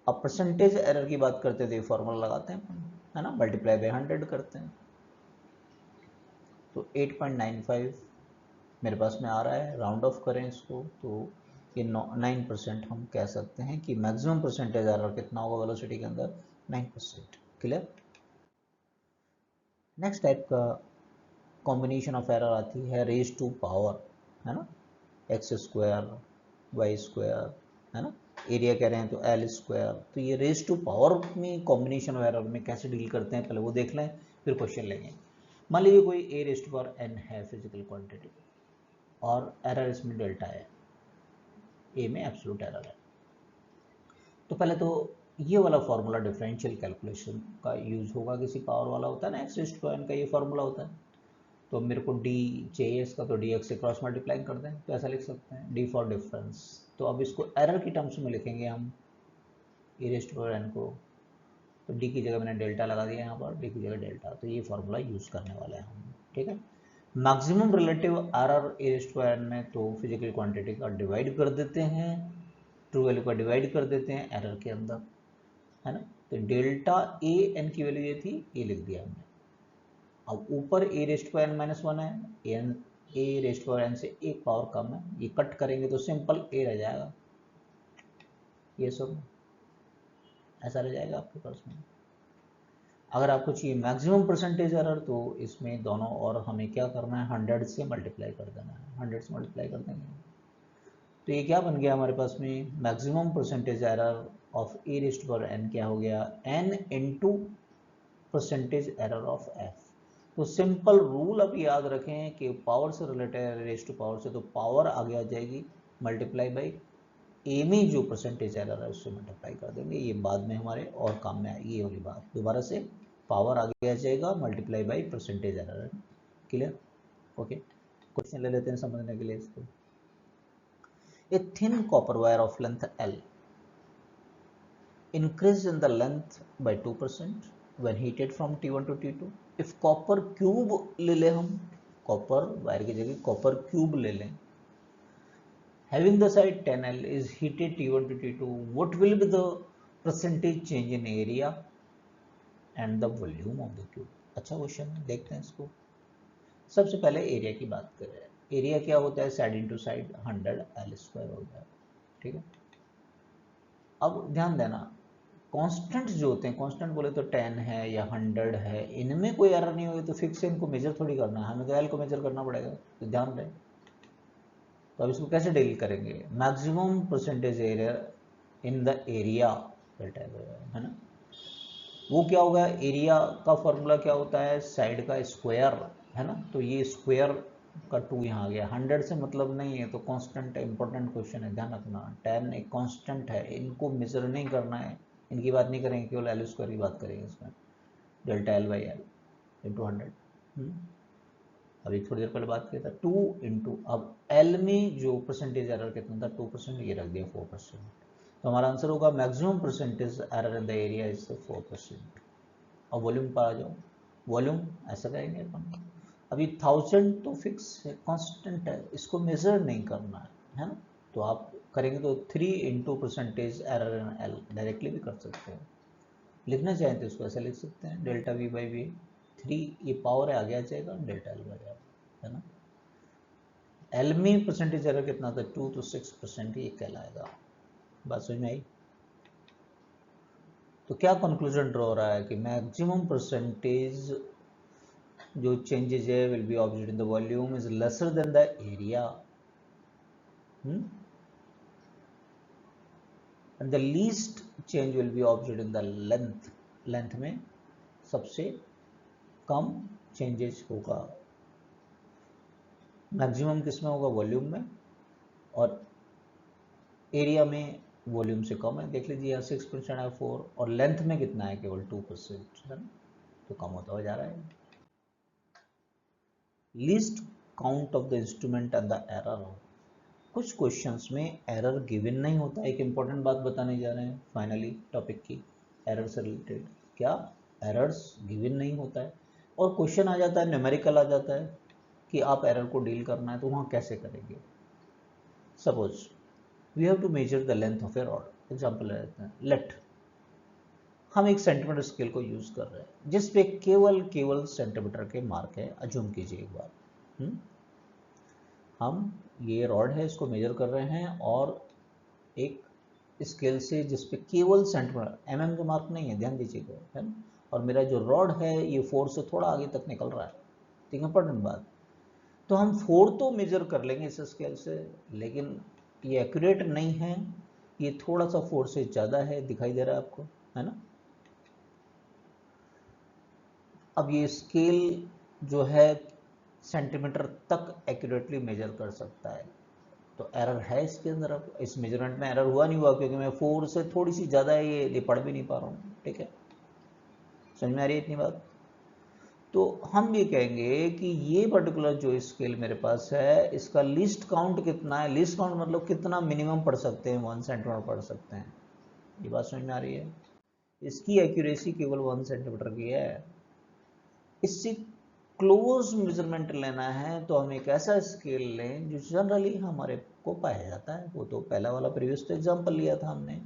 अब परसेंटेज एरर की बात करते थे, फॉर्मूला लगाते हैं, है ना, मल्टीप्लाई बाय 100 करते हैं, तो 8.95 मेरे पास में आ रहा है, राउंड ऑफ करें इसको तो ये 9% हम कह सकते हैं कि मैक्सिमम परसेंटेज एरर कितना होगा वेलोसिटी के अंदर, 9%। क्लियर। नेक्स्ट टाइप का कॉम्बिनेशन ऑफ एरर आती है रेज टू पावर, है ना, एक्स स्क्वायर वाई स्क्वायर, है ना, एरिया कह रहे हैं तो एल स्क्वायर। तो ये रेज टू पावर में कॉम्बिनेशन ऑफ एरर में कैसे डील करते हैं पहले वो देख लें, फिर क्वेश्चन लेंगे। मान लीजिए कोई ए रेज टू पावर एन है फिजिकल क्वांटिटी और एरर इसमें डेल्टा है, ए में एब्सोल्यूट एरर है। तो पहले तो ये वाला फॉर्मूला डिफरेंशियल कैलकुलेशन का यूज होगा, किसी पावर वाला होता है ना, एक्स रेज टू एन का ये फॉर्मूला होता है। तो मेरे को डी चाहिए इसका, तो डी एक्स से क्रॉस मल्टीप्लाइंग कर दें तो ऐसा लिख सकते हैं, डी फॉर डिफरेंस। तो अब इसको एरर की टर्म्स में लिखेंगे हम, ए रेज़ टू पावर एन को, तो डी की जगह मैंने डेल्टा लगा दिया यहाँ पर, डी की जगह डेल्टा, तो ये फॉर्मूला यूज़ करने वाले हैं हम, ठीक है। Maximum relative error A raise to power N में तो फिजिकल क्वांटिटी का डिवाइड कर देते हैं, ट्रू वैल्यू का डिवाइड कर देते हैं एरर के अंदर, है ना। तो डेल्टा ए एन की वैल्यू ये थी, ए लिख दिया हमने। अब ऊपर A raised power N minus 1 है, N A raised power N से एक पावर कम है, ये कट करेंगे तो सिंपल ए रह जाएगा, ये सब ऐसा रह जाएगा आपके पास में। अगर आपको चाहिए मैक्सिमम परसेंटेज एरर तो इसमें दोनों और हमें क्या करना है, 100 से मल्टीप्लाई कर देना है, 100 से मल्टीप्लाई कर देंगे तो ये क्या बन गया हमारे पास में, maximum percentage error of A raised power N क्या हो गया, N into percentage error of F. तो सिंपल रूल अब याद रखें कि पावर से रिलेटेड है रेज टू पावर से, तो पावर आगे आ जाएगी मल्टीप्लाई बाई ए में जो परसेंटेज एरर है उससे मल्टीप्लाई कर देंगे, ये बाद में हमारे और काम में आएगी ये वाली बात। दोबारा से पावर आगे आ जाएगा multiply by percentage error, clear, okay. Question ले लेते हैं समझने के लिए इसको। A thin copper wire of length L increase in the length by 2% when heated from T1 to T2. If copper cube ले लें हम, कॉपर वायर की जगह कॉपर क्यूब ले लें, having the side 10L is heated T1 to T2, what will be the percentage change in area and the volume of the cube? अच्छा question है, देखते हैं इसको। सबसे पहले एरिया की बात करें, एरिया क्या होता है, side into side 100L square होता है, ठीक है। अब ध्यान देना, कांस्टेंट जो होते हैं, कांस्टेंट बोले तो 10 है या 100 है, इनमें कोई एरर नहीं होगी तो फिक्स है, इनको मेजर थोड़ी करना है, हमें तो एल को मेजर करना पड़ेगा, तो ध्यान दें। तो अब इसको कैसे डील करेंगे, maximum percentage error in the area, है ना, वो क्या होगा, एरिया का फॉर्मूला क्या होता है, साइड का स्क्वायर, है ना। तो ये स्क्वायर का 2 यहाँ आ गया, 100 से मतलब नहीं है तो कांस्टेंट है, इंपॉर्टेंट क्वेश्चन है, ध्यान रखना, 10 एक कांस्टेंट है, इनको मेजर नहीं करना है, इनकी बात नहीं करेंगे, केवल एल स्क्वायर की बात करेंगे इसमें, delta L by L into 100। अभी थोड़ी देर पहले बात किया था 2 इंटू, अब एल में जो परसेंटेज एरर कितना था 2%, ये रख दिया 4%, तो हमारा आंसर होगा maximum percentage error in the area is 4%। अब वॉल्यूम पर आ जाओ, वॉल्यूम ऐसा करेंगे अपन, अभी 1000 तो फिक्स है, कांस्टेंट है, इसको मेजर नहीं करना है ना, तो आप करेंगे तो 3 into percentage error in L, directly भी कर सकते हैं, लिखना चाहें तो इसको ऐसा लिख सकते हैं, डेल्टा वी बाई वी, 3 ये पावर है आगे आ जाएगा, डेल्टा एल बाई एल, है ना। एल में परसेंटेज एरर कितना था 2, तो 6% ये कहलाएगा, बात समझ में आई। तो क्या कंक्लूजन ड्रॉ हो रहा है कि मैक्सिमम परसेंटेज जो चेंजेज है will be observed in the volume is lesser than the area, and the least change will be observed in the length, length में सबसे कम चेंजेस होगा, मैक्सिमम किस में होगा, वॉल्यूम में, और एरिया में वॉल्यूम से कम है, देख लीजिए यहाँ 6% है 4, और लेंथ में कितना है केवल 2%, है ना। तो कम होता हो जा रहा है। Least count of the instrument and the error. कुछ क्वेश्चंस में एरर गिवन नहीं होता। एक इंपॉर्टेंट बात बताने जा रहे हैं फाइनली टॉपिक की, एरर से रिलेटेड। क्या एरर्स गिवन नहीं होता है और क्वेश्चन आ जाता है, न्यूमेरिकल आ जाता है कि आप एरर को डील करना है, तो वहाँ कैसे करेंगे। Suppose we have to measure the length of a rod. Example लेते हैं, लेट हम एक सेंटीमीटर स्केल को यूज कर रहे हैं जिस पे केवल सेंटीमीटर के मार्क है। अज्यूम कीजिए एक बार, हम ये रॉड है इसको मेजर कर रहे हैं और एक स्केल से जिस पे केवल सेंटीमीटर, mm के मार्क नहीं है, ध्यान दीजिएगा, है ना। और मेरा जो रॉड है ये 4 से थोड़ा आगे तक निकल रहा है। ठीक है, इंपॉर्टेंट बात। तो हम 4 तो मेजर कर लेंगे इस स्केल से, लेकिन ये एक्यूरेट नहीं है, ये थोड़ा सा 4 से ज़्यादा है, दिखाई दे रहा है आपको, है ना। अब ये स्केल जो है सेंटीमीटर तक एक्यूरेटली मेजर कर सकता है, तो एरर है इसके अंदर। अब इस मेजरमेंट में एरर हुआ नहीं हुआ, क्योंकि मैं 4 से थोड़ी सी ज़्यादा है, ये पढ़ भी नहीं पा रहा हूँ। ठीक है, समझ में आ रही है इतनी बात। तो हम ये कहेंगे कि ये पर्टिकुलर जो स्केल मेरे पास है, इसका लीस्ट काउंट कितना है। लीस्ट काउंट मतलब कितना मिनिमम पढ़ सकते हैं, 1 सेंटीमीटर पढ़ सकते हैं। ये बात समझ में आ रही है। इसकी एक्यूरेसी केवल 1 सेंटीमीटर की है। इससे क्लोज मेजरमेंट लेना है तो हम एक ऐसा स्केल लें जो जनरली हमारे को पाया जाता है। वो तो पहला वाला प्रीवियस तो एग्जांपल लिया था हमने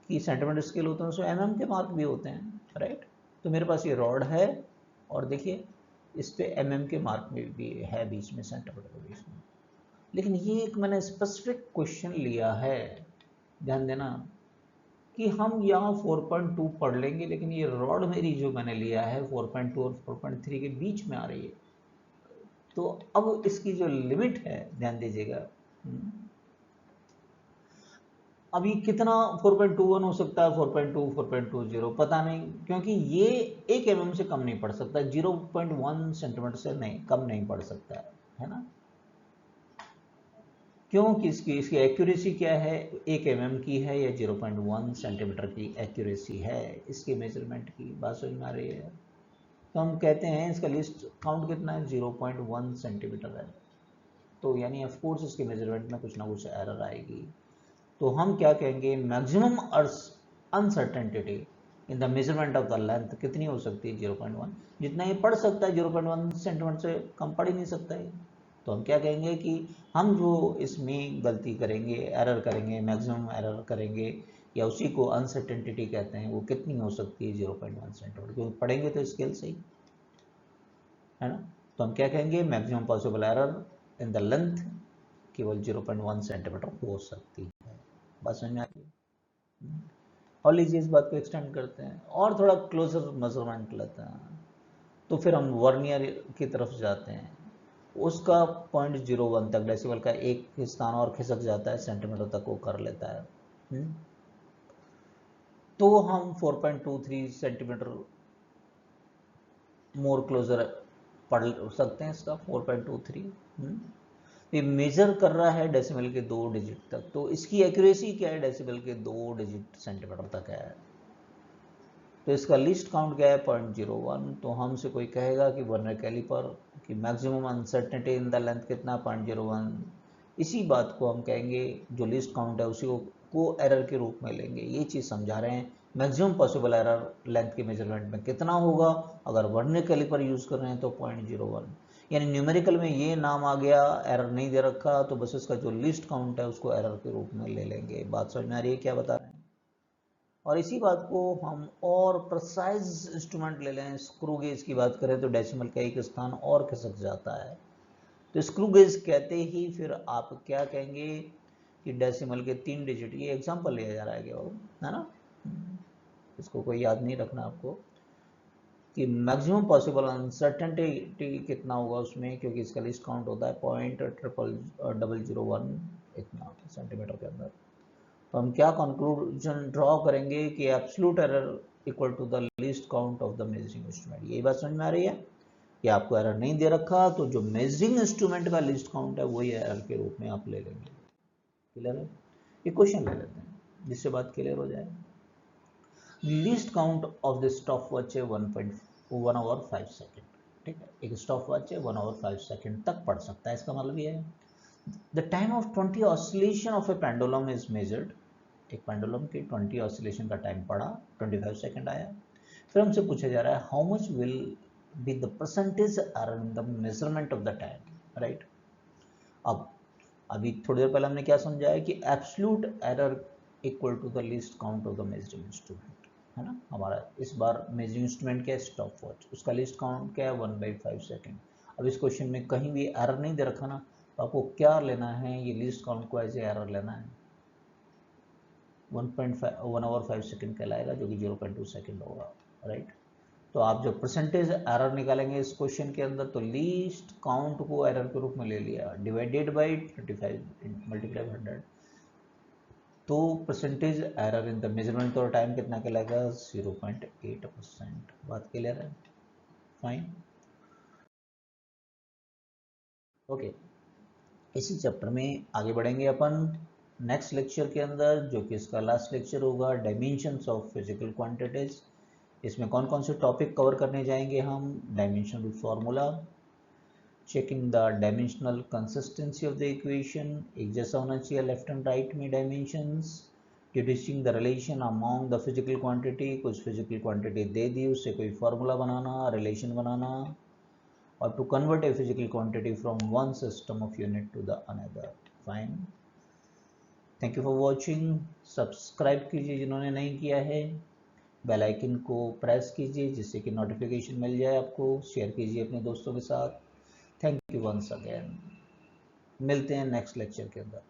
कि सेंटीमीटर स्केल होते हैं, उसमें mm के मार्क भी होते हैं, राइट। तो मेरे पास ये रॉड है और देखिए इस पे mm के मार्क भी है बीच में, सेंटीमीटर के बीच में। लेकिन ये एक मैंने स्पेसिफिक क्वेश्चन लिया है, ध्यान देना, कि हम यहाँ 4.2 पढ़ लेंगे, लेकिन ये रॉड मेरी जो मैंने लिया है 4.2 और 4.3 के बीच में आ रही है। तो अब इसकी जो लिमिट है, ध्यान दीजिएगा, अब ये कितना 4.21 हो सकता है, 4.2, 4.20 पता नहीं, क्योंकि ये 1 mm से कम नहीं पढ़ सकता, 0.1 सेंटीमीटर से नहीं कम नहीं पढ़ सकता है ना। क्योंकि इसकी एक्यूरेसी क्या है, 1 mm की है या 0.1 सेंटीमीटर की एक्यूरेसी है इसके मेजरमेंट की। बात समझ में आ रही है। तो हम कहते हैं इसका लिस्ट काउंट कितना है, 0.1 सेंटीमीटर है। तो यानी ऑफ कोर्स इसके मेजरमेंट में कुछ ना कुछ एरर आएगी। तो हम क्या कहेंगे, maximum uncertainty in the measurement of the length कितनी हो सकती है, 0.1। जितना ये पढ़ सकता है 0.1 सेंटीमीटर से कम पढ़ ही नहीं सकता है। तो हम क्या कहेंगे कि हम जो इसमें गलती करेंगे, एरर करेंगे, मैक्सिमम एरर करेंगे, या उसी को अनसर्टेनिटी कहते हैं, वो कितनी हो सकती है, 0.1 सेंटीमीटर। क्योंकि पढ़ेंगे तो स्केल से ही, है ना। तो हम क्या कहेंगे, maximum possible error in the length केवल 0.1 सेंटीमीटर हो सकती है। बात समझ में आ रही है। और लीजिए इस बात को एक्सटेंड करते हैं और थोड़ा क्लोजर मेजरमेंट लेते हैं। तो फिर हम वर्नियर की तरफ जाते हैं, उसका 0.01 तक, डेसिबल का एक स्थान और खिसक जाता है, सेंटीमीटर तक वो कर लेता है। तो हम 4.23 सेंटीमीटर मोर क्लोजर पढ़ सकते हैं इसका, 4.23। ये मेजर कर रहा है डेसिमल के 2 डिजिट तक, तो इसकी एक्यूरेसी क्या है, डेसिमल के 2 डिजिट सेंटीमीटर तक है। तो इसका लिस्ट काउंट क्या है, 0.01। तो हमसे कोई कहेगा कि वर्नियर कैलिपर की maximum uncertainty in the length कितना, 0.01। इसी बात को हम कहेंगे, जो लिस्ट काउंट है उसी को एरर के रूप में लेंगे। ये चीज़ समझा रहे हैं, मैक्सिमम पॉसिबल एरर लेंथ के मेजरमेंट में कितना होगा अगर वर्नियर कैलिपर यूज़ कर रहे हैं, तो 0.01। यानी न्यूमेरिकल में ये नाम आ गया, एरर नहीं दे रखा, तो बस इसका जो लिस्ट काउंट है उसको एरर के रूप में ले लेंगे। बात समझ में आ रही है क्या बता रहे हैं। और इसी बात को हम और प्रिसाइज इंस्ट्रूमेंट ले लें, स्क्रू गेज की बात करें तो डेसिमल का एक स्थान और खिसक जाता है। तो स्क्रू गेज कहते ही फिर आप क्या कहेंगे कि डेसिमल के 3 डिजिट, ये एग्जांपल लिया जा रहा है क्या, है ना। इसको कोई याद नहीं रखना आपको कि मैक्सिमम पॉसिबल अनसर्टेनिटी कितना होगा उसमें, क्योंकि इसका लिस्ट काउंट होता है 0.001 इतना सेंटीमीटर के अंदर। तो हम क्या कंक्लूजन ड्रॉ करेंगे कि absolute error equal to the least count of the measuring instrument. यही बात समझ में आ रही है कि आपको एरर नहीं दे रखा, तो जो मेजरिंग इंस्ट्रूमेंट का लिस्ट काउंट है वही एरर के रूप में आप ले लेंगे। क्लियर है। ये क्वेश्चन ले लेते हैं जिससे बात क्लियर हो जाए। Least count of the stop watch है 1 आवर 5 सेकेंड, ठीक है, एक स्टॉप वॉच है 1 आवर 5 सेकेंड तक पढ़ सकता है। इसका मतलब ये है the time of 20 oscillation of A pendulum is measured, एक पेंडुलम के 20 ऑसिलेशन का टाइम पड़ा, 25 सेकेंड आया। फिर हमसे पूछा जा रहा है how much will be the percentage error in the measurement of the time, right. अब अभी थोड़ी देर पहले हमने क्या समझा है कि absolute error equal to the least count of the measuring instrument, है ना। हमारा इस बार मेजरिंग इंस्ट्रूमेंट क्या है, स्टॉप वॉच, उसका लीस्ट काउंट क्या है 1/5 सेकेंड। अब इस क्वेश्चन में कहीं भी एरर नहीं दे रखा ना, तो आपको क्या लेना है, ये लीस्ट काउंट को एज ए एरर लेना है। 1 आवर 5 सेकेंड कहलाएगा, जो कि 0.2 सेकेंड होगा, राइट। तो आप जब परसेंटेज एरर निकालेंगे इस क्वेश्चन के अंदर, तो लीस्ट काउंट को एरर के रूप में ले लिया, डिवाइडेड बाई 25 मल्टीप्लाई 100, तो percentage error in the measurement और टाइम कितना कहलाएगा 0.8%। बात क्लियर है, फाइन, ओके। इसी चैप्टर में आगे बढ़ेंगे अपन नेक्स्ट लेक्चर के अंदर, जो कि इसका लास्ट लेक्चर होगा, डायमेंशंस ऑफ फिजिकल क्वांटिटीज। इसमें कौन कौन से टॉपिक कवर करने जाएंगे हम, dimensional formula, checking the dimensional consistency of the equation, एक जैसा होना चाहिए लेफ्ट एंड राइट में dimensions, deducing the relation among the physical quantity, कुछ फिजिकल क्वांटिटी दे दी, उससे कोई फार्मूला बनाना, रिलेशन बनाना, और to convert a physical quantity from one system of unit to the another. Fine, thank you for watching. Subscribe कीजिए जिन्होंने नहीं किया है, बेल आइकन को प्रेस कीजिए जिससे कि नोटिफिकेशन मिल जाए आपको, शेयर कीजिए अपने दोस्तों के साथ। थैंक यू वंस अगेन, मिलते हैं नेक्स्ट लेक्चर के अंदर।